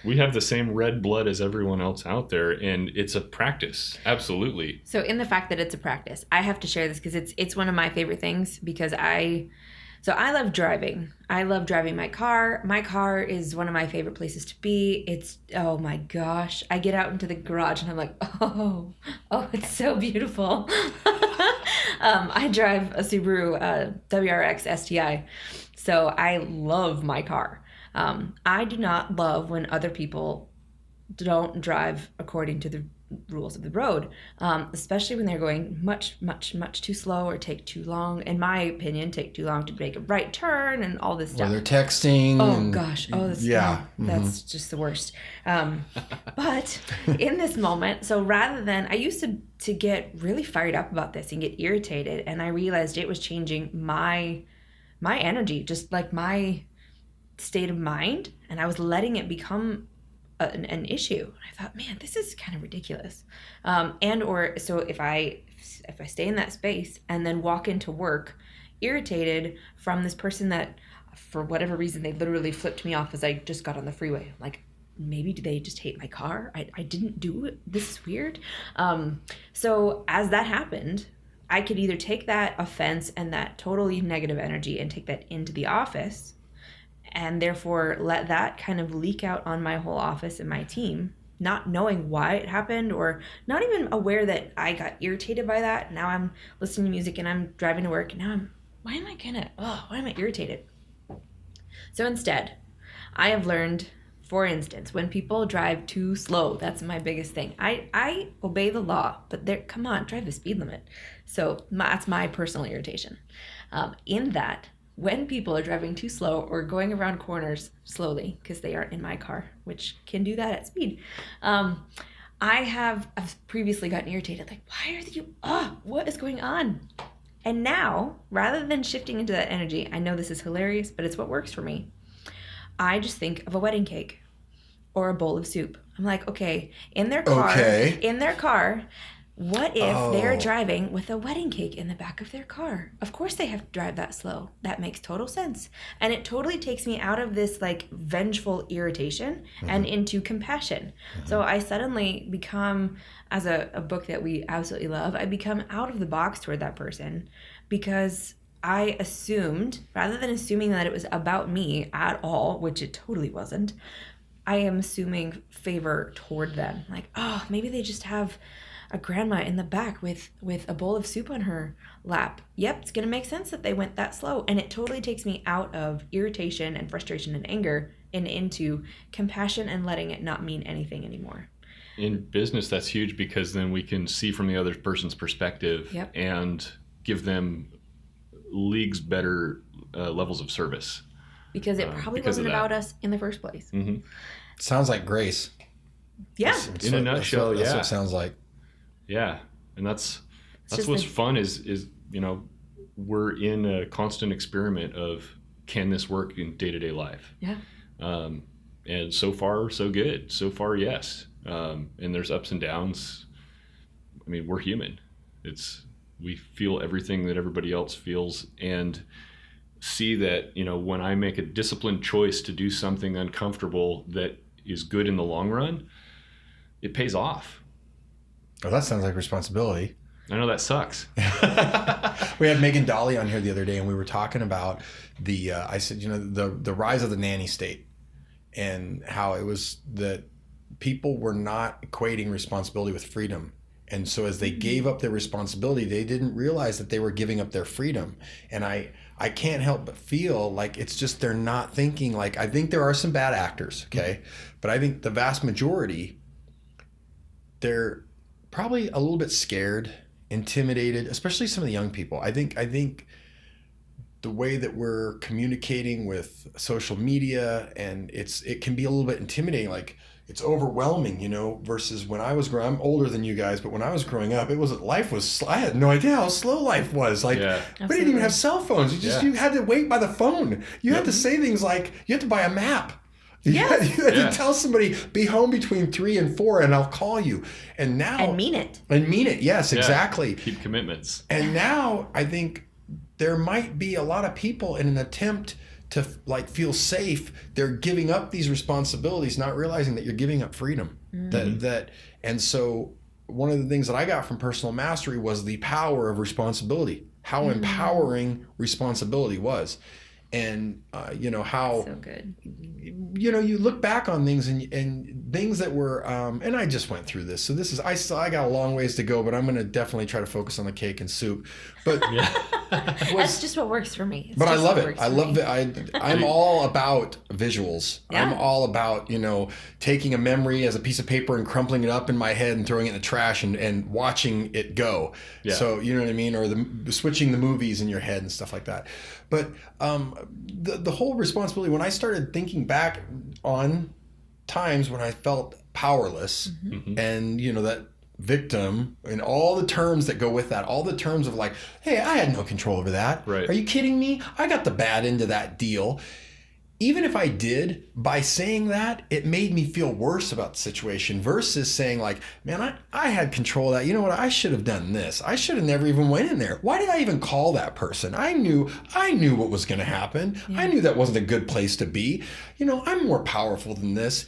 we have the same red blood as everyone else out there, and it's a practice. Absolutely. So in the fact that it's a practice, I have to share this because it's one of my favorite things because I love driving. I love driving my car. My car is one of my favorite places to be. Oh my gosh. I get out into the garage and I'm like, oh, it's so beautiful. I drive a Subaru WRX STI. So I love my car. I do not love when other people don't drive according to the rules of the road, especially when they're going much, much, much too slow or take too long. In my opinion, take too long to make a right turn and all this stuff. Or they're texting. Oh gosh. Oh, that's just the worst. But in this moment, so rather than, I used to get really fired up about this and get irritated, and I realized it was changing my energy, just like my state of mind, and I was letting it become an issue. I thought, man, this is kind of ridiculous. So if I stay in that space and then walk into work irritated from this person that for whatever reason they literally flipped me off as I just got on the freeway, I'm like, maybe do they just hate my car? I didn't do it. This is weird. So as that happened, I could either take that offense and that totally negative energy and take that into the office and therefore let that kind of leak out on my whole office and my team, not knowing why it happened or not even aware that I got irritated by that. Now I'm listening to music and I'm driving to work and now why am I irritated? So instead, I have learned, for instance, when people drive too slow, that's my biggest thing. I obey the law, but come on, drive the speed limit. So that's my personal irritation. In that, when people are driving too slow or going around corners slowly, because they aren't in my car, which can do that at speed, I've previously gotten irritated. Like, why are you, what is going on? And now, rather than shifting into that energy, I know this is hilarious, but it's what works for me. I just think of a wedding cake or a bowl of soup. I'm like, okay, in their car, what if they're driving with a wedding cake in the back of their car? Of course they have to drive that slow. That makes total sense. And it totally takes me out of this like vengeful irritation and into compassion. So I suddenly become, as a book that we absolutely love, I become out of the box toward that person because I assumed, rather than assuming that it was about me at all, which it totally wasn't, I am assuming favor toward them. Like, oh, maybe they just have a grandma in the back with a bowl of soup on her lap. Yep, it's going to make sense that they went that slow. And it totally takes me out of irritation and frustration and anger and into compassion and letting it not mean anything anymore. In business, that's huge, because then we can see from the other person's perspective. Yep. And give them leagues better levels of service. Because it probably wasn't about us in the first place. Mm-hmm. Sounds like grace. Yeah. In a nutshell, that's what it sounds like. Yeah, and that's what's fun is we're in a constant experiment of, can this work in day-to-day life? Yeah. And so far, so good. So far, yes. And there's ups and downs. I mean, we're human. We feel everything that everybody else feels, and see that, when I make a disciplined choice to do something uncomfortable that is good in the long run, it pays off. Oh, that sounds like responsibility. I know that sucks. We had Megan Dolly on here the other day, and we were talking about I said, the rise of the nanny state, and how it was that people were not equating responsibility with freedom. And so as they gave up their responsibility, they didn't realize that they were giving up their freedom. And I can't help but feel like it's just, they're not thinking, like, I think there are some bad actors, okay? But I think the vast majority, they're probably a little bit scared, intimidated, especially some of the young people. I think the way that we're communicating with social media, and it can be a little bit intimidating, like it's overwhelming, versus when I was growing, I'm older than you guys, but when I was growing up, I had no idea how slow life was. Like, we didn't even have cell phones. You had to wait by the phone. You had to say things like, you had to buy a map. You had to tell somebody, be home between 3 and 4 and I'll call you. And now... And mean it. Yes, exactly. Keep commitments. And now I think there might be a lot of people in an attempt to feel safe, they're giving up these responsibilities, not realizing that you're giving up freedom. Mm-hmm. And so one of the things that I got from personal mastery was the power of responsibility, how empowering responsibility was. And how so good. You look back on things and things that were and I just went through this, so this is I got a long ways to go, but I'm going to definitely try to focus on the cake and soup. But that's just what works for me. But I love it. I love it. I'm all about visuals. Yeah. I'm all about taking a memory as a piece of paper and crumpling it up in my head and throwing it in the trash and watching it go. Yeah. So you know what I mean, or switching the movies in your head and stuff like that. But the whole responsibility, when I started thinking back on times when I felt powerless, and that victim and all the terms that go with that, all the terms of like, hey, I had no control over that. Right. Are you kidding me? I got the bad end of that deal. Even if I did, by saying that, it made me feel worse about the situation versus saying like, man, I had control of that. You know what? I should have done this. I should have never even went in there. Why did I even call that person? I knew what was going to happen. Yeah. I knew that wasn't a good place to be. I'm more powerful than this.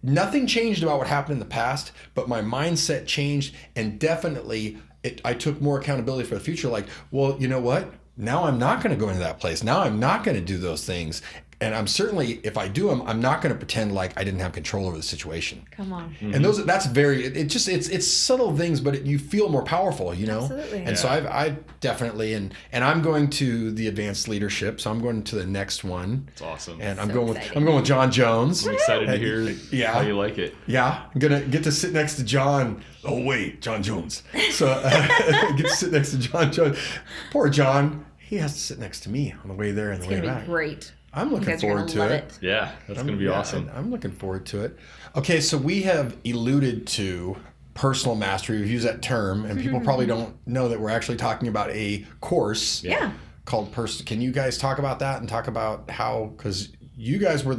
Nothing changed about what happened in the past, but my mindset changed, and definitely I took more accountability for the future. Like, well, you know what? Now I'm not going to go into that place. Now I'm not going to do those things. And I'm certainly, if I do them, I'm not going to pretend like I didn't have control over the situation. Come on. Mm-hmm. And that's very, it's subtle things, but you feel more powerful, Absolutely. And so I definitely, and I'm going to the advanced leadership. So I'm going to the next one. That's awesome. And I'm going with John Jones. I'm excited to hear how you like it. Yeah. I'm going to get to sit next to John. Oh wait, John Jones. So get to sit next to John Jones. Poor John. He has to sit next to me on the way there and the way back. It's going to be great. I'm looking forward to it. Yeah, that's going to be awesome. I'm looking forward to it. Okay, so we have alluded to personal mastery. We've used that term, and people probably don't know that we're actually talking about a course called Can you guys talk about that and talk about how, because you guys were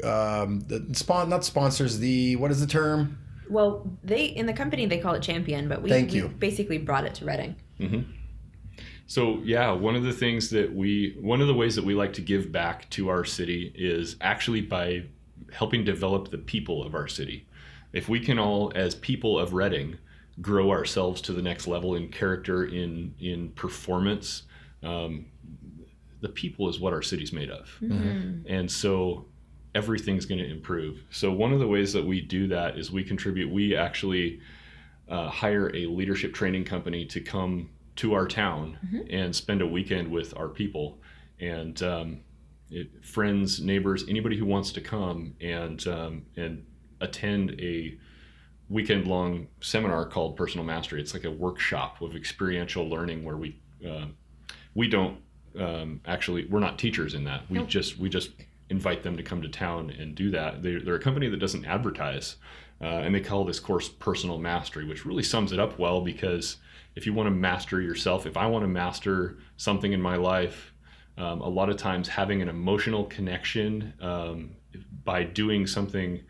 not sponsors, what is the term? Well, in the company, they call it champion, but we basically brought it to Redding. Mm-hmm. So one of the ways that we like to give back to our city is actually by helping develop the people of our city. If we can all, as people of Redding, grow ourselves to the next level in character, in performance, the people is what our city's made of. Mm-hmm. And so everything's going to improve. So one of the ways that we do that is we contribute. We actually hire a leadership training company to come to our town and spend a weekend with our people, and friends, neighbors, anybody who wants to come and attend a weekend-long seminar called Personal Mastery. It's like a workshop of experiential learning where we don't actually, we're not teachers in that. We just invite them to come to town and do that. They're a company that doesn't advertise, and they call this course Personal Mastery, which really sums it up well, because if you want to master yourself, if I want to master something in my life, a lot of times having an emotional connection by doing something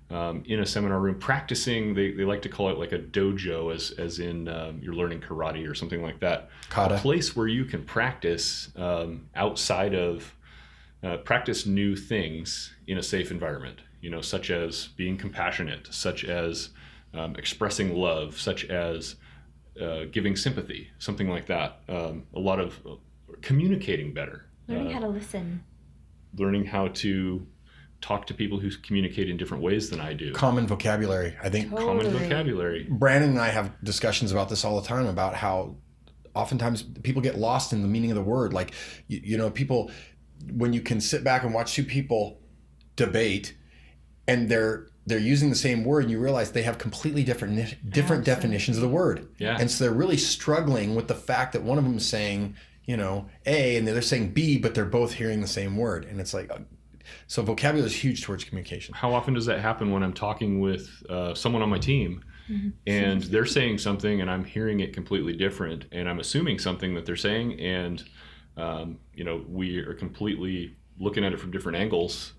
in a seminar room, practicing, they like to call it like a dojo, as in you're learning karate or something like that. Kata. A place where you can practice outside of, practice new things in a safe environment, such as being compassionate, such as expressing love, such as giving sympathy, something like that. A lot of communicating better. Learning how to listen. Learning how to talk to people who communicate in different ways than I do. Common vocabulary, I think. Totally. Common vocabulary. Brandon and I have discussions about this all the time, about how oftentimes people get lost in the meaning of the word. Like, people, when you can sit back and watch two people debate and they're using the same word, and you realize they have completely different definitions of the word. Yeah. And so they're really struggling with the fact that one of them is saying, A, and the other saying B, but they're both hearing the same word. And it's like, so vocabulary is huge towards communication. How often does that happen when I'm talking with someone on my team, and they're saying something and I'm hearing it completely different, and I'm assuming something that they're saying, and we are completely looking at it from different angles.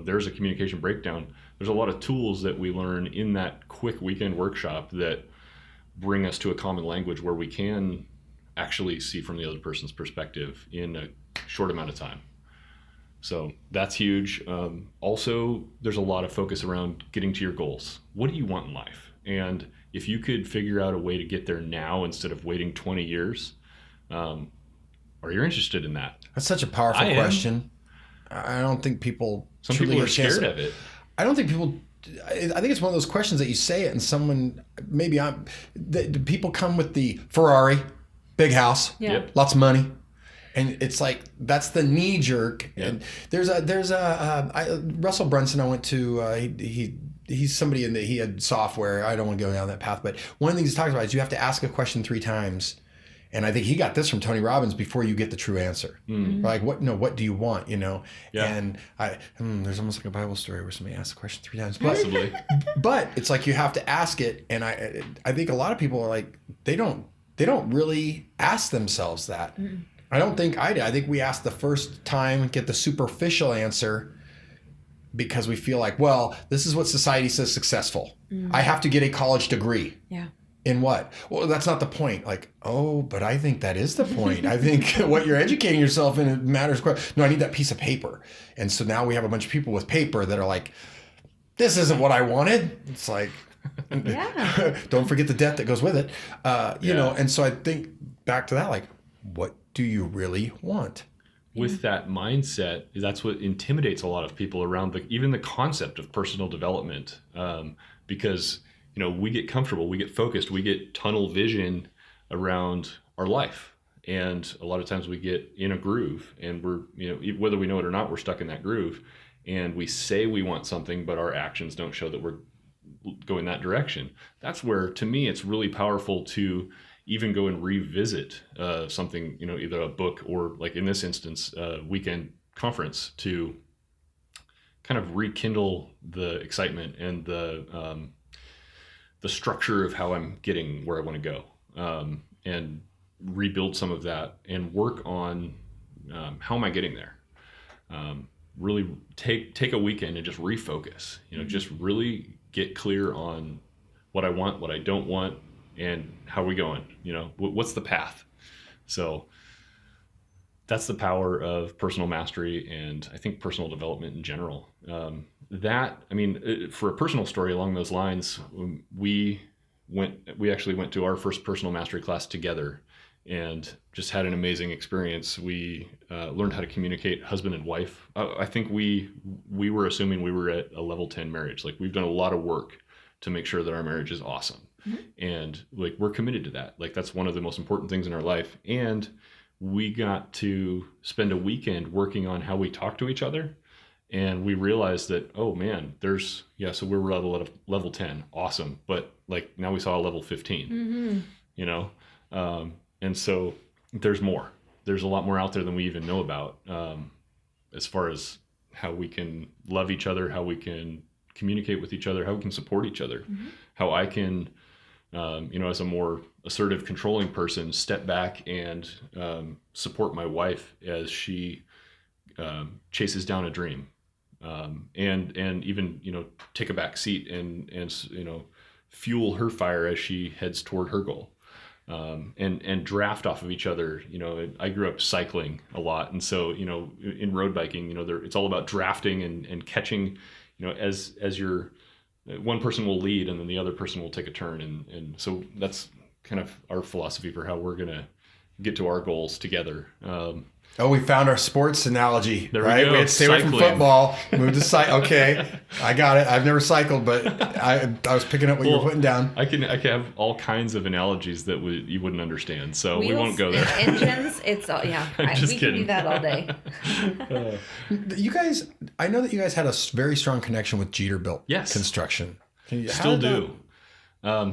There's a communication breakdown. There's a lot of tools that we learn in that quick weekend workshop that bring us to a common language where we can actually see from the other person's perspective in a short amount of time. So that's huge. Also, there's a lot of focus around getting to your goals. What do you want in life? And if you could figure out a way to get there now instead of waiting 20 years, are you interested in that? That's such a powerful question. I don't think people... Some people are scared of it. I don't think people... I think it's one of those questions that you say it and someone... people come with the Ferrari, big house, lots of money. And it's like, that's the knee jerk. Yeah. And there's Russell Brunson I went to, he's somebody he had software. I don't want to go down that path, but one of the things he talks about is you have to ask a question 3 times. And I think he got this from Tony Robbins before you get the true answer. Mm-hmm. Like, what do you want, Yeah. And there's almost like a Bible story where somebody asks a question 3 times. Possibly. But it's like you have to ask it. And I think a lot of people are like, they don't really ask themselves that. Mm-hmm. I don't think I did. I think we asked the first time, get the superficial answer because we feel like, well, this is what society says successful. I have to get a college degree. Yeah. In what? Well, that's not the point. Like, oh, but I think that is the point. I think what you're educating yourself in matters. No, I need that piece of paper. And so now we have a bunch of people with paper that are like, this isn't what I wanted. It's like, don't forget the debt that goes with it. And so I think back to that, like, what do you really want? With that mindset, that's what intimidates a lot of people around even the concept of personal development, because we get comfortable, we get focused, we get tunnel vision around our life, and a lot of times we get in a groove, and we're whether we know it or not, we're stuck in that groove, and we say we want something, but our actions don't show that we're going that direction. That's where, to me, it's really powerful to even go and revisit something, either a book or, like in this instance, a weekend conference, to kind of rekindle the excitement and the structure of how I'm getting where I want to go, and rebuild some of that and work on how am I getting there. Really take a weekend and just refocus, just really get clear on what I want, what I don't want, and how are we going? What's the path? So that's the power of personal mastery, and I think personal development in general. For a personal story along those lines, we actually went to our first personal mastery class together and just had an amazing experience. We learned how to communicate husband and wife. I think we were assuming we were at a level 10 marriage. Like, we've done a lot of work to make sure that our marriage is awesome. Mm-hmm. And like, we're committed to that. Like, that's one of the most important things in our life. And we got to spend a weekend working on how we talk to each other And we realized that, oh man, so we're level 10. Awesome. But like now we saw a level 15, you know? And so there's more. There's a lot more out there than we even know about, as far as how we can love each other, how we can communicate with each other, how we can support each other, how I can, as a more assertive, controlling person, step back and support my wife as she chases down a dream, and even take a back seat and fuel her fire as she heads toward her goal, and draft off of each other. I grew up cycling a lot, and so in road biking, it's all about drafting and catching. As your one person will lead and then the other person will take a turn, and so that's kind of our philosophy for how we're gonna get to our goals together. We found our sports analogy, right? We had to stay away from football, move to cycle. Okay, I got it. I've never cycled, but I was picking up what you were putting down. I can have all kinds of analogies that you wouldn't understand, so we won't go there. Engines, it's all, yeah. We can do that all day. You guys, I know that you guys had a very strong connection with Jeter-Built Construction. Still do.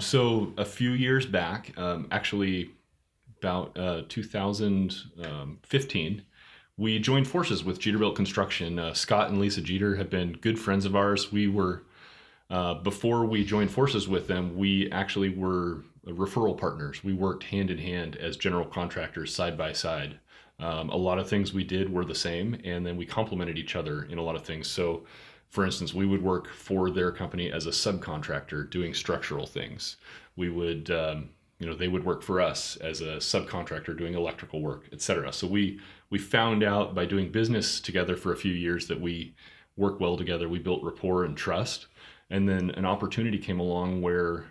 So a few years back, actually about 2015, we joined forces with Jeter-Built Construction. Scott and Lisa Jeter have been good friends of ours. We were, before we joined forces with them, we actually were referral partners. We worked hand in hand as general contractors side by side. A lot of things we did were the same, and then we complemented each other in a lot of things. So for instance, we would work for their company as a subcontractor doing structural things. We would, they would work for us as a subcontractor doing electrical work, et cetera. So we found out by doing business together for a few years that we work well together. We built rapport and trust. And then an opportunity came along where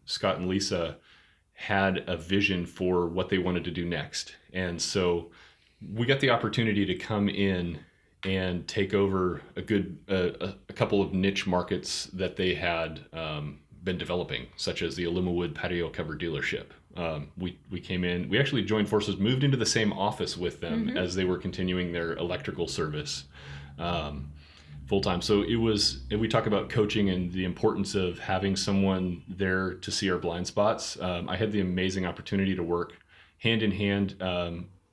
Scott and Lisa had a vision for what they wanted to do next. And so we got the opportunity to come in and take over a couple of niche markets that they had been developing, such as the Alumawood patio cover dealership. We came in, we actually joined forces, moved into the same office with them as they were continuing their electrical service full time. So we talk about coaching and the importance of having someone there to see our blind spots. I had the amazing opportunity to work hand in hand,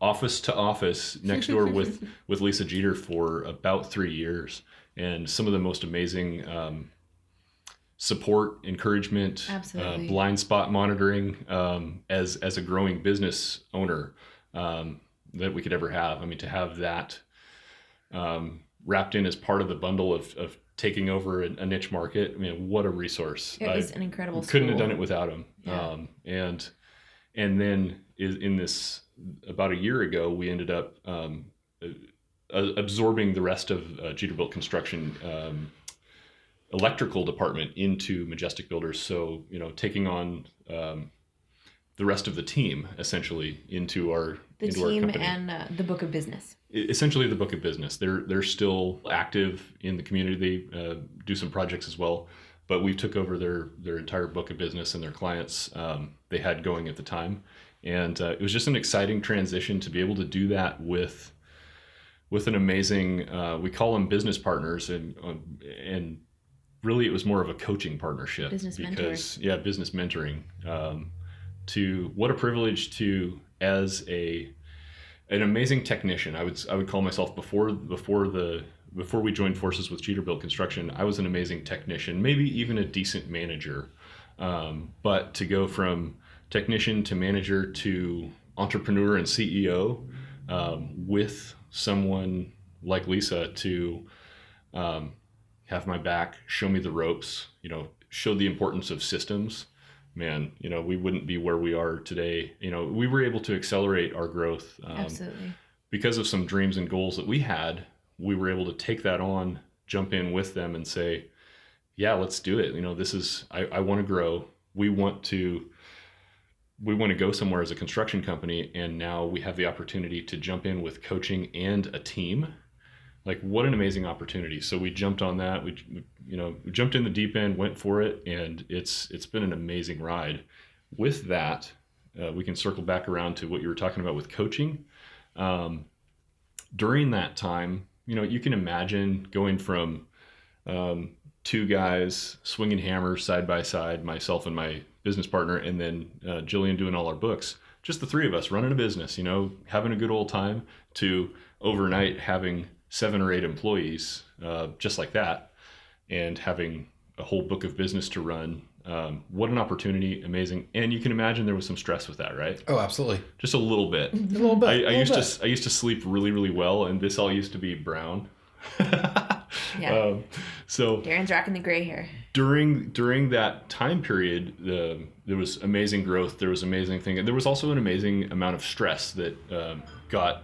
office to office next door with Lisa Jeter for about 3 years, and some of the most amazing support, encouragement, blind spot monitoring as a growing business owner that we could ever have. I mean, to have that wrapped in as part of the bundle of taking over a niche market, I mean, what a resource. It was an incredible school. Couldn't have done it without him. Yeah. And then in this, about a year ago, we ended up absorbing the rest of Jeter-Built Construction electrical department into Majestic Builders. So, taking on the rest of the team essentially into our company. And the book of business. Essentially the book of business. They're still active in the community. They do some projects as well, but we took over their entire book of business and their clients they had going at the time. And it was just an exciting transition to be able to do that with an amazing, we call them business partners, and really it was more of a coaching partnership. Business mentors. Yeah, business mentoring. To what a privilege to, as an amazing technician. I would call myself before we joined forces with Jeter-Built Construction, I was an amazing technician, maybe even a decent manager. But to go from technician to manager to entrepreneur and CEO with someone like Lisa to have my back, show me the ropes, show the importance of systems, man, we wouldn't be where we are today. We were able to accelerate our growth Absolutely. Because of some dreams and goals that we had. We were able to take that on, jump in with them and say, yeah, let's do it. This is, I want to grow. We want to go somewhere as a construction company. And now we have the opportunity to jump in with coaching and a team. Like, what an amazing opportunity. So we jumped on that. We jumped in the deep end, went for it. And it's been an amazing ride. With that, we can circle back around to what you were talking about with coaching. During that time, you can imagine going from two guys swinging hammers side by side, myself and my business partner, and then Jillian doing all our books, just the three of us running a business, having a good old time, to overnight having 7 or 8 employees, just like that, and having a whole book of business to run. What an opportunity. Amazing. And you can imagine there was some stress with that, right? Oh, absolutely. Just a little bit. A little bit. I used to sleep really, really well, and this all used to be brown. Yeah. So Darin's rocking the gray hair. During that time period, there was amazing growth. There was amazing thing. And there was also an amazing amount of stress that got,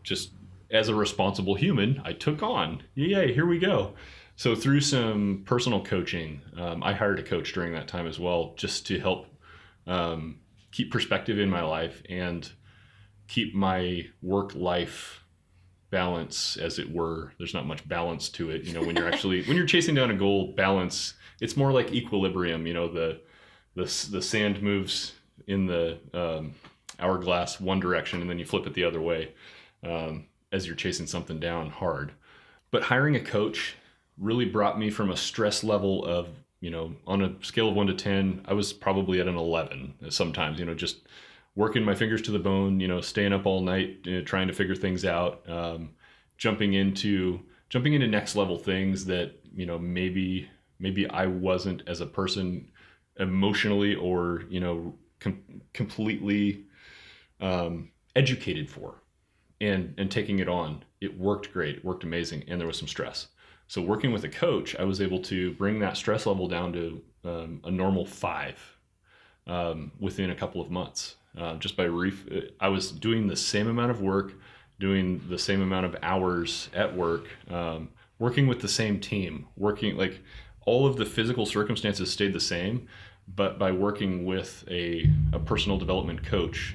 just as a responsible human, I took on. Yay, here we go. So through some personal coaching, I hired a coach during that time as well, just to help keep perspective in my life and keep my work-life balance, as it were. There's not much balance to it. When you're chasing down a goal, balance, it's more like equilibrium. The sand moves in the hourglass one direction, and then you flip it the other way as you're chasing something down hard. But hiring a coach really brought me from a stress level of, on a scale of 1 to 10, I was probably at an 11 sometimes, just working my fingers to the bone, staying up all night, trying to figure things out, jumping into next level things that, maybe I wasn't as a person emotionally or, completely educated for, and taking it on. It worked great. It worked amazing. And there was some stress. So working with a coach, I was able to bring that stress level down to a normal 5 within a couple of months. Just by I was doing the same amount of work, doing the same amount of hours at work, working with the same team, like all of the physical circumstances stayed the same, but by working with a personal development coach,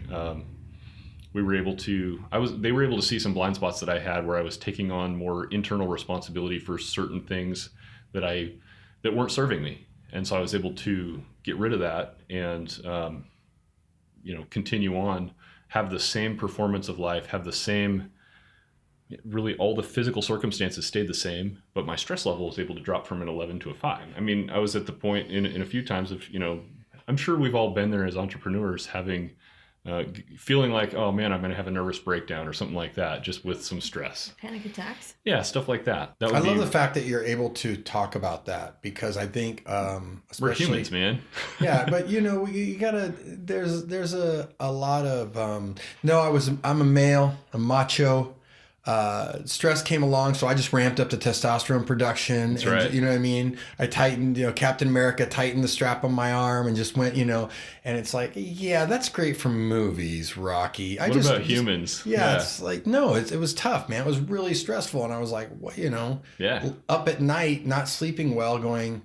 they were able to see some blind spots that I had, where I was taking on more internal responsibility for certain things that weren't serving me. And so I was able to get rid of that and, continue on, have the same performance of life, have the same, really all the physical circumstances stayed the same, but my stress level was able to drop from an 11 to a 5. I mean, I was at the point in a few times of, I'm sure we've all been there as entrepreneurs, having, feeling like, oh man, I'm going to have a nervous breakdown or something like that, just with some stress. Panic attacks. Yeah, stuff like that. I love the fact that you're able to talk about that, because I think, we're humans, man. Yeah, but you gotta. There's a lot of I'm a male, I'm macho. Stress came along, so I just ramped up the testosterone production. That's right. You know what I mean? I tightened, Captain America tightened the strap on my arm and just went, and it's like, yeah, that's great for movies, Rocky. What about humans? Yeah, it's like, no, it was tough, man. It was really stressful. And I was like, what, yeah, up at night, not sleeping well, going,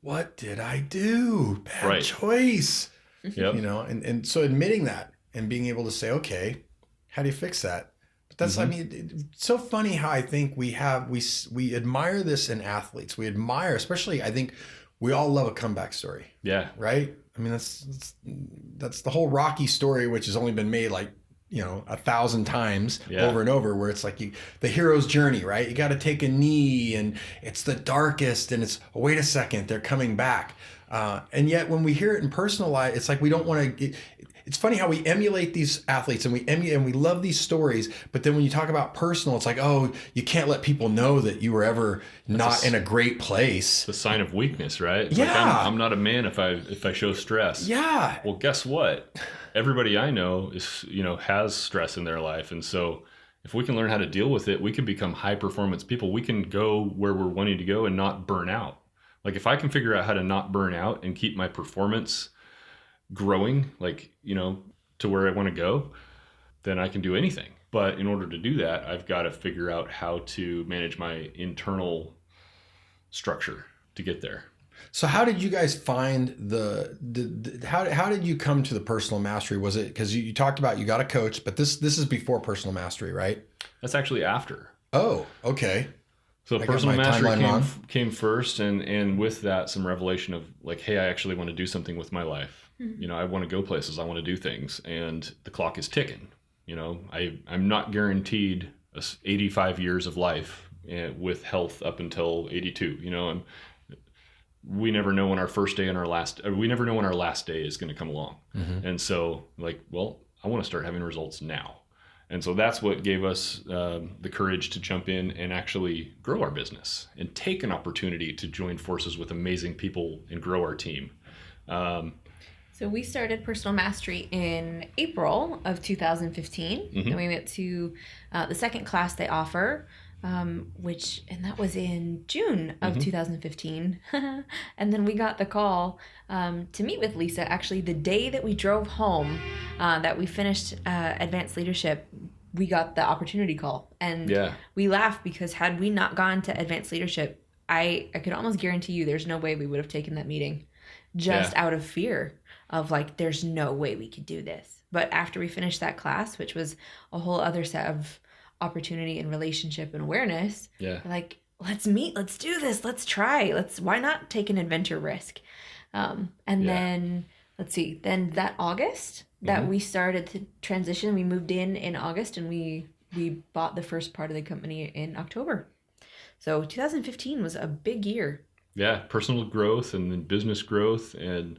what did I do? Bad choice. Yep. And so admitting that and being able to say, okay, how do you fix that? That's, I mean, it's so funny how I think we admire this in athletes. We admire, especially, I think we all love a comeback story. Yeah. Right? I mean, that's the whole Rocky story, which has only been made like, 1,000 times over and over, where it's like the hero's journey, right? You got to take a knee and it's the darkest and it's, oh, wait a second, they're coming back. And yet when we hear it in personal life, it's like we don't want to. It's funny how we emulate these athletes and we love these stories, but then when you talk about personal, it's like, oh, you can't let people know that you were ever not in a great place. It's a sign of weakness, right? It's yeah. Like I'm not a man if I show stress. Yeah. Well, guess what? Everybody I know is, has stress in their life. And so if we can learn how to deal with it, we can become high performance people. We can go where we're wanting to go and not burn out. Like if I can figure out how to not burn out and keep my performance growing, like, to where I want to go, then I can do anything. But in order to do that, I've got to figure out how to manage my internal structure to get there. So how did you guys find how did you come to the personal mastery? Was it because you talked about you got a coach, but this is before personal mastery, right? That's actually after. Oh, okay. So personal mastery came first, and with that, some revelation of like, hey, I actually want to do something with my life. I want to go places. I want to do things, and the clock is ticking. I'm not guaranteed 85 years of life with health up until 82, and we never know when our first day and we never know when our last day is going to come along. Mm-hmm. And so I want to start having results now. And so that's what gave us the courage to jump in and actually grow our business and take an opportunity to join forces with amazing people and grow our team. So we started Personal Mastery in April of 2015. Mm-hmm. And we went to the second class they offer, and that was in June of 2015. And then we got the call to meet with Lisa actually the day that we drove home, that we finished Advanced Leadership. We got the opportunity call, and we laughed because had we not gone to Advanced Leadership, I could almost guarantee you there's no way we would have taken that meeting, just out of fear of there's no way we could do this. But after we finished that class, which was a whole other set of opportunity and relationship and awareness, let's meet, let's do this, let's try, why not take an adventure risk? Then let's see, then that August that we started to transition, we moved in August, and we bought the first part of the company in October. So 2015 was a big year. Yeah, personal growth and then business growth, and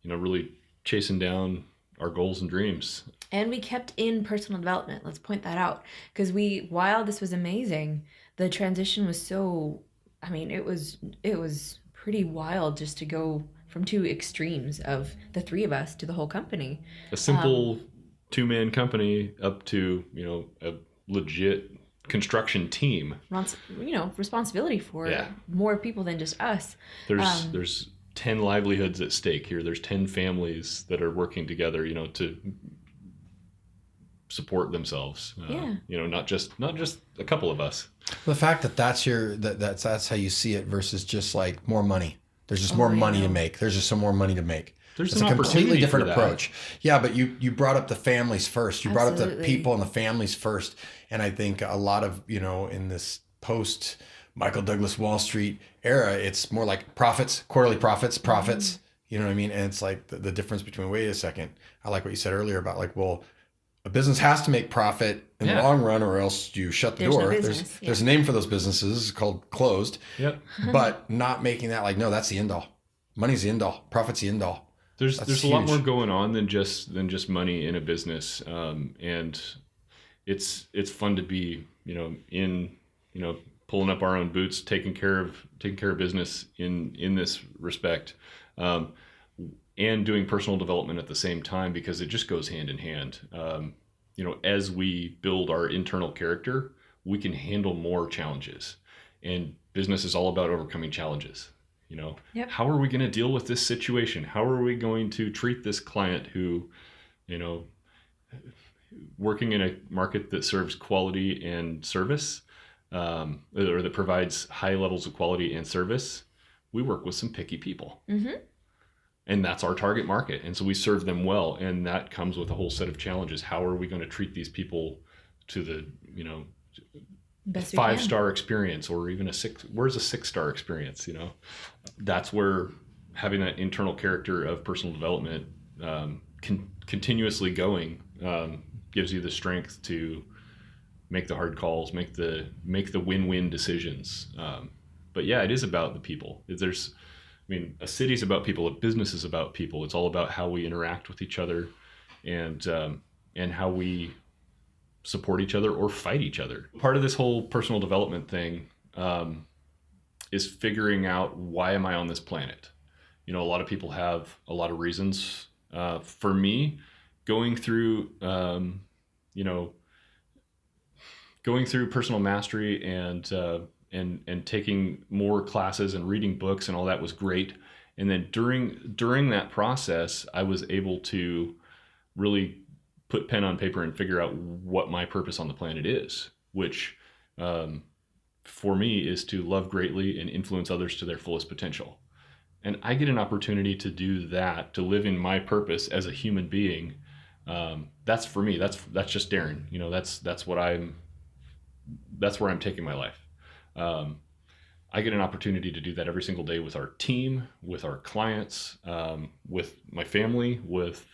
really chasing down our goals and dreams. And we kept in personal development. Let's point that out, because while this was amazing, the transition was it was pretty wild just to go from two extremes of the three of us to the whole company. A simple two-man company up to, a legit construction team. Responsibility for more people than just us. There's 10 livelihoods at stake here. There's 10 families that are working together, to support themselves. Not just a couple of us. The fact that that's how you see it versus just more money. There's just more money to make. There's just some more money to make. It's a completely different approach. Yeah, but you brought up the families first. You brought up the people and the families first. And I think a lot of, in this post Michael Douglas Wall Street era, it's more like profits, quarterly profits. Mm-hmm. You know what I mean? And it's the difference between, wait a second, I like what you said earlier about a business has to make profit in the long run, or else you shut the door. No there's a name for those businesses called closed. Yep. But not making that no, that's the end all. Money's the end all. Profit's the end all. There's a lot more going on than just money in a business, and it's fun to be pulling up our own boots, taking care of business in this respect, and doing personal development at the same time, because it just goes hand in hand. As we build our internal character, we can handle more challenges, and business is all about overcoming challenges. How are we going to deal with this situation? How are we going to treat this client who, working in a market that serves quality and service, or that provides high levels of quality and service, we work with some picky people. Mm-hmm. And that's our target market. And so we serve them well. And that comes with a whole set of challenges. How are we going to treat these people to the, best 5-star experience, or even where's a 6-star experience? That's where having that internal character of personal development continuously going gives you the strength to make the hard calls, make the win-win decisions. But yeah, it is about the people. A city's about people, a business is about people. It's all about how we interact with each other, and how we support each other or fight each other. Part of this whole personal development thing is figuring out, why am I on this planet? A lot of people have a lot of reasons. For me, going through personal mastery and taking more classes and reading books and all that was great. And then during that process, I was able to really put pen on paper and figure out what my purpose on the planet is, which for me is to love greatly and influence others to their fullest potential. And I get an opportunity to do that, to live in my purpose as a human being. That's for me. That's just Darin. That's where I'm taking my life. I get an opportunity to do that every single day with our team, with our clients, with my family, with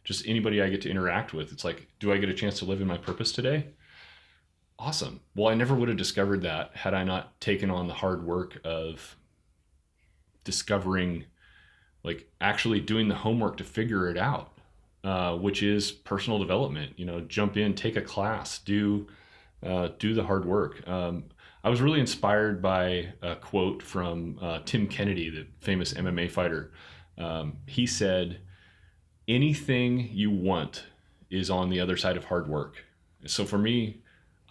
just anybody I get to interact with. It's do I get a chance to live in my purpose today? Awesome. Well, I never would have discovered that had I not taken on the hard work of discovering, like actually doing the homework to figure it out, which is personal development. Jump in, take a class, do the hard work. I was really inspired by a quote from Tim Kennedy, the famous MMA fighter. He said, anything you want is on the other side of hard work. So for me,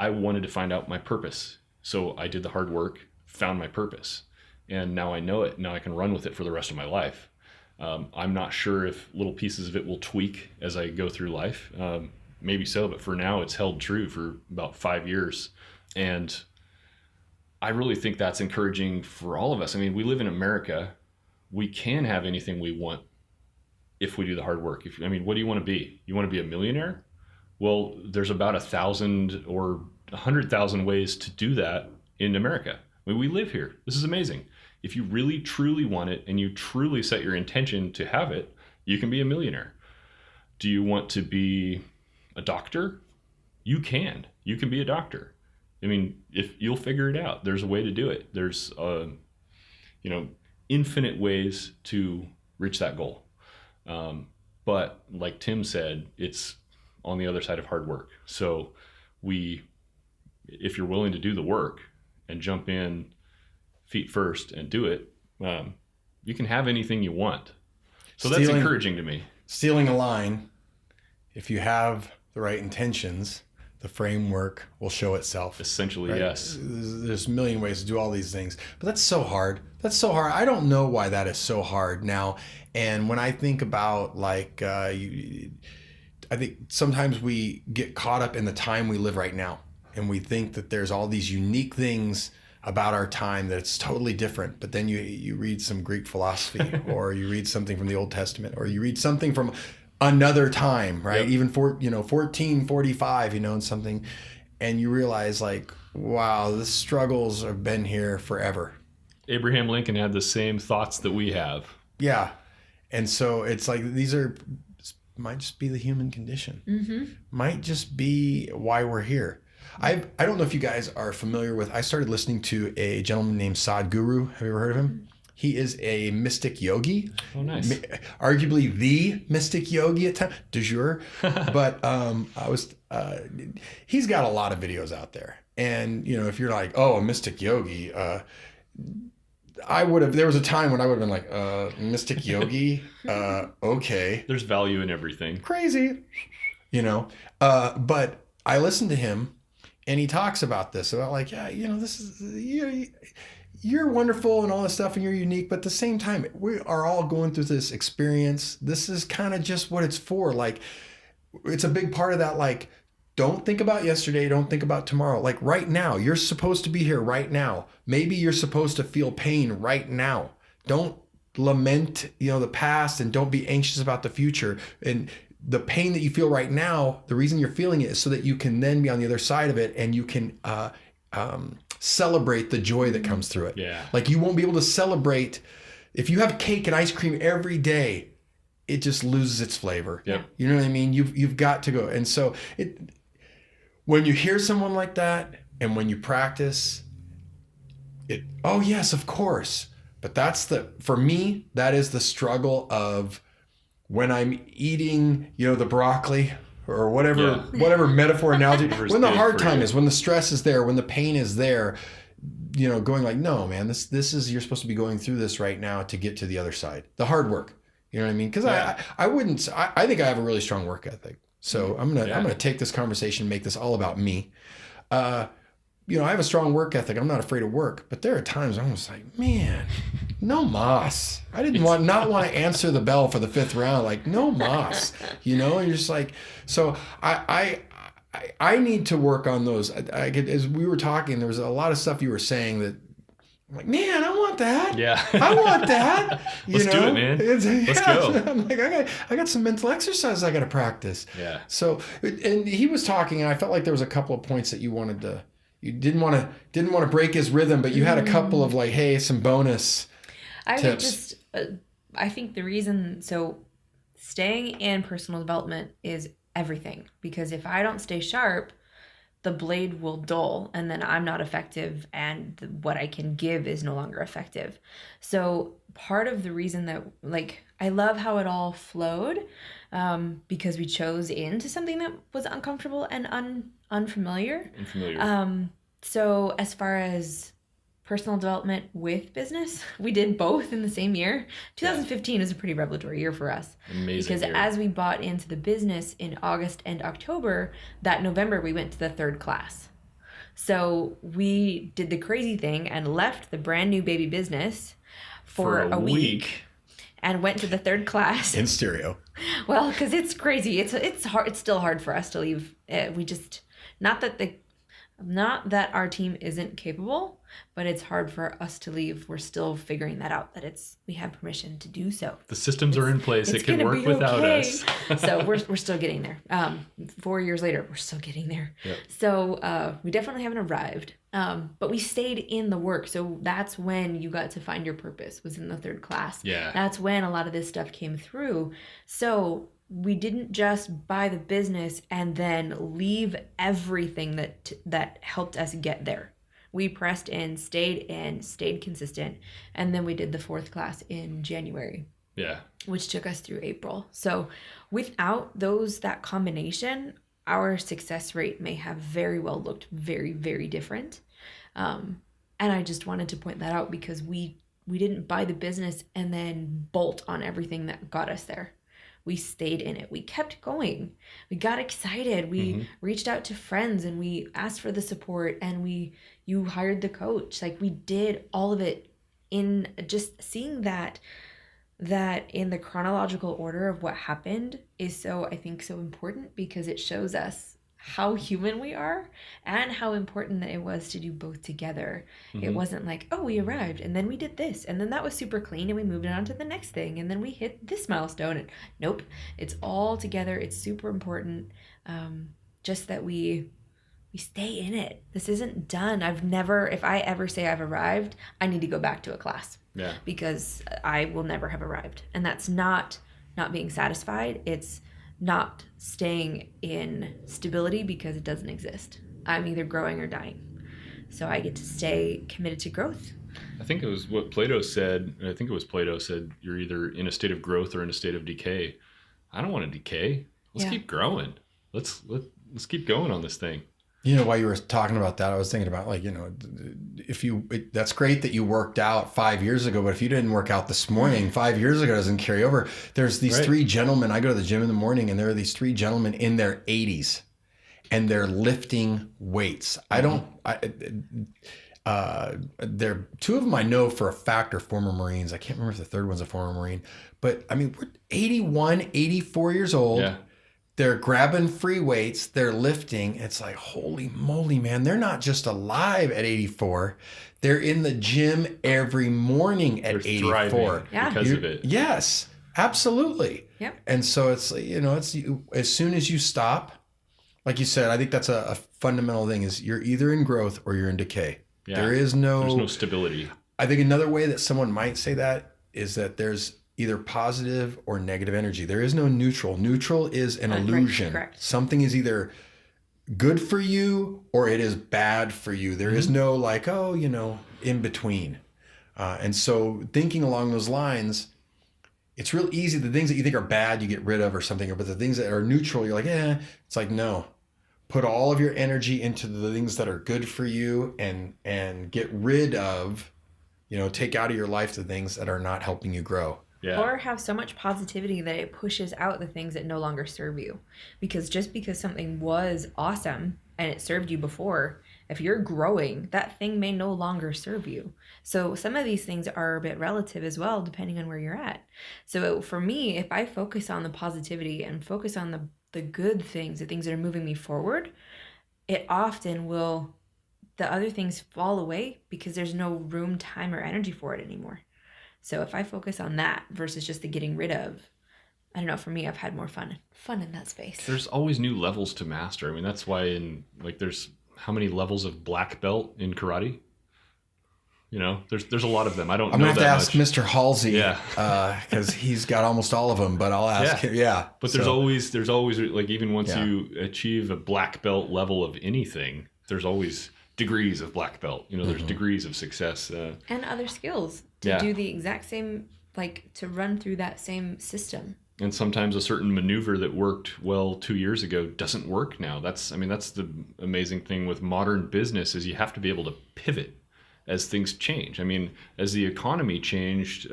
I wanted to find out my purpose. So I did the hard work, found my purpose, and now I know it. Now I can run with it for the rest of my life. I'm not sure if little pieces of it will tweak as I go through life. Maybe so, but for now it's held true for about 5 years. And I really think that's encouraging for all of us. I mean, we live in America. We can have anything we want if we do the hard work. What do you want to be? You want to be a millionaire? Well, there's about 1,000 or 100,000 ways to do that in America. We live here. This is amazing. If you really, truly want it and you truly set your intention to have it, you can be a millionaire. Do you want to be a doctor? You can be a doctor. If you'll figure it out, there's a way to do it. There's, infinite ways to reach that goal. But like Tim said, it's on the other side of hard work. So if you're willing to do the work and jump in feet first and do it, you can have anything you want. So that's encouraging to me. Stealing a line, if you have the right intentions, the framework will show itself. Essentially, right? Yes. There's a million ways to do all these things, but that's so hard. I don't know why that is so hard now. And when I think about I think sometimes we get caught up in the time we live right now, and we think that there's all these unique things about our time that's totally different. But then you read some Greek philosophy, or you read something from the Old Testament, or you read something from another time, right? Yep. Even 1445, and something, and you realize wow, the struggles have been here forever. Abraham Lincoln had the same thoughts that we have. Yeah. And so it's might just be the human condition. Mm-hmm. Might just be why we're here. I don't know if you guys are familiar with, I started listening to a gentleman named Sadhguru. Have you ever heard of him? He is a mystic yogi. Oh, nice. Arguably the mystic yogi at times, du jour. But he's got a lot of videos out there. And, if you're like, oh, a mystic yogi, there was a time when I would have been like, mystic yogi, okay. There's value in everything. Crazy, but I listened to him, and he talks about this, about this is, you're wonderful and all this stuff, and you're unique, but at the same time, we are all going through this experience. This is kind of just what it's for. It's a big part of that, don't think about yesterday, don't think about tomorrow. Right now, you're supposed to be here right now. Maybe you're supposed to feel pain right now. Don't lament, the past, and don't be anxious about the future. And the pain that you feel right now, the reason you're feeling it is so that you can then be on the other side of it, and you can celebrate the joy that comes through it. Yeah. You won't be able to celebrate if you have cake and ice cream every day. It just loses its flavor. Yeah. You know what I mean? You've got to go. And so when you hear someone like that, and when you practice it, oh yes, of course. But for me, that is the struggle of when I'm eating, the broccoli or whatever metaphor, analogy, when the hard time is, when the stress is there, when the pain is there, going no, man, this is, you're supposed to be going through this right now to get to the other side, the hard work. You know what I mean? Because I think I have a really strong work ethic. So I'm gonna take this conversation, make this all about me. I have a strong work ethic. I'm not afraid of work, but there are times I'm just like, man, no mas. I not want to answer the bell for the 5th round. No mas. You're just so I need to work on those. As we were talking, there was a lot of stuff you were saying that, I'm like, man, I want that. Yeah. I want that. Let's do it, man. Let's go. I'm like, I got some mental exercises I got to practice. Yeah. So, and he was talking, and I felt like there was a couple of points that you didn't want to break his rhythm, but you had a couple of hey, some bonus tips. I think the reason, staying in personal development is everything, because if I don't stay sharp, the blade will dull, and then I'm not effective, and what I can give is no longer effective. So part of the reason that, like, I love how it all flowed, because we chose into something that was uncomfortable and unfamiliar. So as far as personal development with business, we did both in the same year. 2015 is a pretty revelatory year for us. Amazing because year. As we bought into the business in August and October, that November we went to the 3rd class. So we did the crazy thing and left the brand new baby business for a week and went to the 3rd class in stereo. Well, because it's crazy. It's hard. It's still hard for us to leave. We just not that our team isn't capable, but it's hard for us to leave. We're still figuring that out, that we have permission to do so. The systems are in place. It can work without us. So we're still getting there. 4 years later, we're still getting there. Yep. So we definitely haven't arrived. But we stayed in the work. So that's when you got to find your purpose, was in the 3rd class. Yeah. That's when a lot of this stuff came through. So we didn't just buy the business and then leave everything that helped us get there. We pressed in, stayed consistent, and then we did the 4th class in January. Yeah. Which took us through April. So without that combination, our success rate may have very well looked very, very different. And I just wanted to point that out, because we didn't buy the business and then bolt on everything that got us there. We stayed in it. We kept going. We got excited. We reached out to friends and we asked for the support, and you hired the coach. Like, we did all of it. In just seeing that in the chronological order of what happened is I think so important, because it shows us how human we are and how important that it was to do both together. It wasn't like, oh, we arrived and then we did this and then that was super clean and we moved on to the next thing and then we hit this milestone. And nope, it's all together. It's super important. Just that we stay in it. This isn't done. If I ever say I've arrived, I need to go back to a class. Yeah. Because I will never have arrived. And that's not being satisfied. It's not staying in stability, because it doesn't exist. I'm either growing or dying. So I get to stay committed to growth. I think it was what Plato said. I think it was Plato said, you're either in a state of growth or in a state of decay. I don't want to decay. Let's keep growing. Let's keep going on this thing. You know, while you were talking about that, I was thinking about, like, you know, that's great that you worked out 5 years ago, but if you didn't work out this morning, 5 years ago doesn't carry over. There's these three gentlemen. I go to the gym in the morning, and there are these three gentlemen in their 80s, and they're lifting weights. They're two of them I know for a fact are former Marines. I can't remember if the third one's a former Marine, but I mean, we're 81, 84 years old. Yeah. They're grabbing free weights. They're lifting. It's like, holy moly, man. They're not just alive at 84. They're in the gym every morning at 84. Because of it. Yes, absolutely. Yep. And so it's, you know, as soon as you stop, like you said, I think that's a fundamental thing, is you're either in growth or you're in decay. Yeah. There's no stability. I think another way that someone might say that is that there's either positive or negative energy. There is no neutral. Neutral is an illusion. Correct. Something is either good for you or it is bad for you. There is no like, oh, you know, in between. And so thinking along those lines, it's real easy. The things that you think are bad, you get rid of or something. But the things that are neutral, you're like, it's like, no. Put all of your energy into the things that are good for you and get rid of, you know, take out of your life the things that are not helping you grow. Yeah. Or have so much positivity that it pushes out the things that no longer serve you. Because just because something was awesome and it served you before, if you're growing, that thing may no longer serve you. So some of these things are a bit relative as well, depending on where you're at. So for me, if I focus on the positivity and focus on the good things, the things that are moving me forward, it often will, the other things fall away because there's no room, time, or energy for it anymore. So if I focus on that versus just the getting rid of, I don't know, for me, I've had more fun in that space. There's always new levels to master. I mean, that's why there's how many levels of black belt in karate? There's a lot of them. I don't. I'm know gonna have to ask Mr. Halsey. Yeah, because he's got almost all of them. But I'll ask him. Yeah. But there's always like, even once you achieve a black belt level of anything, there's always degrees of black belt. There's degrees of success and other skills to do the exact same, like to run through that same system. And sometimes a certain maneuver that worked well 2 years ago doesn't work now. That's the amazing thing with modern business, is you have to be able to pivot as things change. I mean, as the economy changed,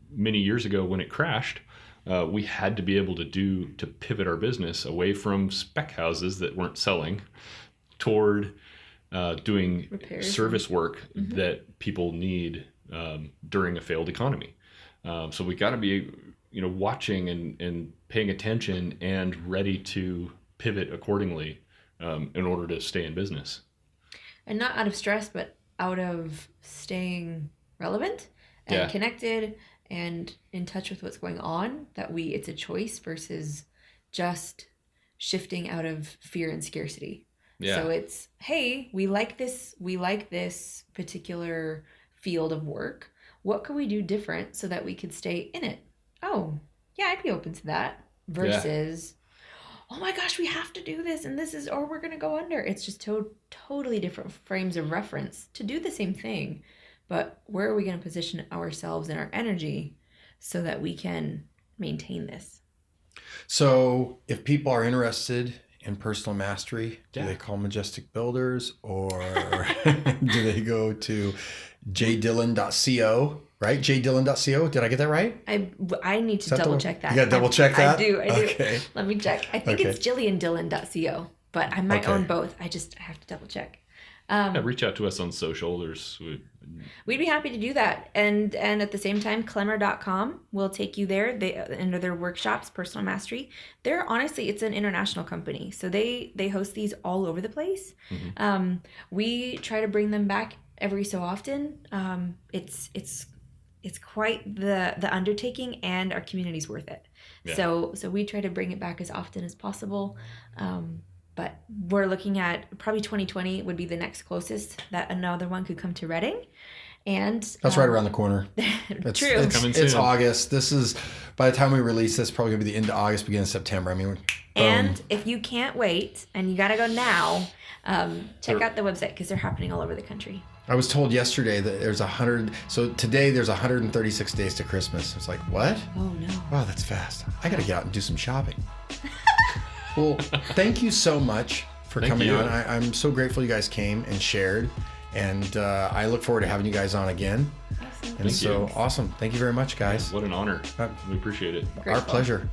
many years ago when it crashed, we had to be able to pivot our business away from spec houses that weren't selling toward doing repairs, service work that people need during a failed economy. So we got to be, watching and paying attention and ready to pivot accordingly in order to stay in business. And not out of stress, but out of staying relevant and connected and in touch with what's going on, it's a choice versus just shifting out of fear and scarcity. Yeah. So it's, hey, we like this particular field of work. What can we do different so that we could stay in it? Oh, yeah, I'd be open to that. Versus, oh my gosh, we have to do this and or we're going to go under. It's just totally different frames of reference to do the same thing. But where are we going to position ourselves and our energy so that we can maintain this? So if people are interested in personal mastery, do they call Majestic Builders, or do they go to jdillon.co? Right? jdillon.co. Did I get that right? I need to double check that. You got to double check that? I do. Okay. Let me check. I think it's JillianDillon.co, but I might own both. I have to double check. Reach out to us on social. We'd be happy to do that. And at the same time, Clemmer.com will take you there. They under their workshops, personal mastery. It's an international company. So they host these all over the place. Mm-hmm. We try to bring them back every so often. It's quite the undertaking, and our community's worth it. Yeah. So we try to bring it back as often as possible. But we're looking at probably 2020 would be the next closest that another one could come to Redding. And that's right around the corner. True. It's August. This is, by the time we release this, probably gonna be the end of August, beginning of September. I mean, and if you can't wait and you gotta go now, check out the website, because they're happening all over the country. I was told yesterday that there's 100. So today there's 136 days to Christmas. It's like, what? Oh no. Wow, that's fast. I gotta get out and do some shopping. Well, thank you so much for coming on. I'm so grateful you guys came and shared, and I look forward to having you guys on again. Awesome. And awesome. Thank you very much, guys. Yeah, what an honor. We appreciate it. Our pleasure.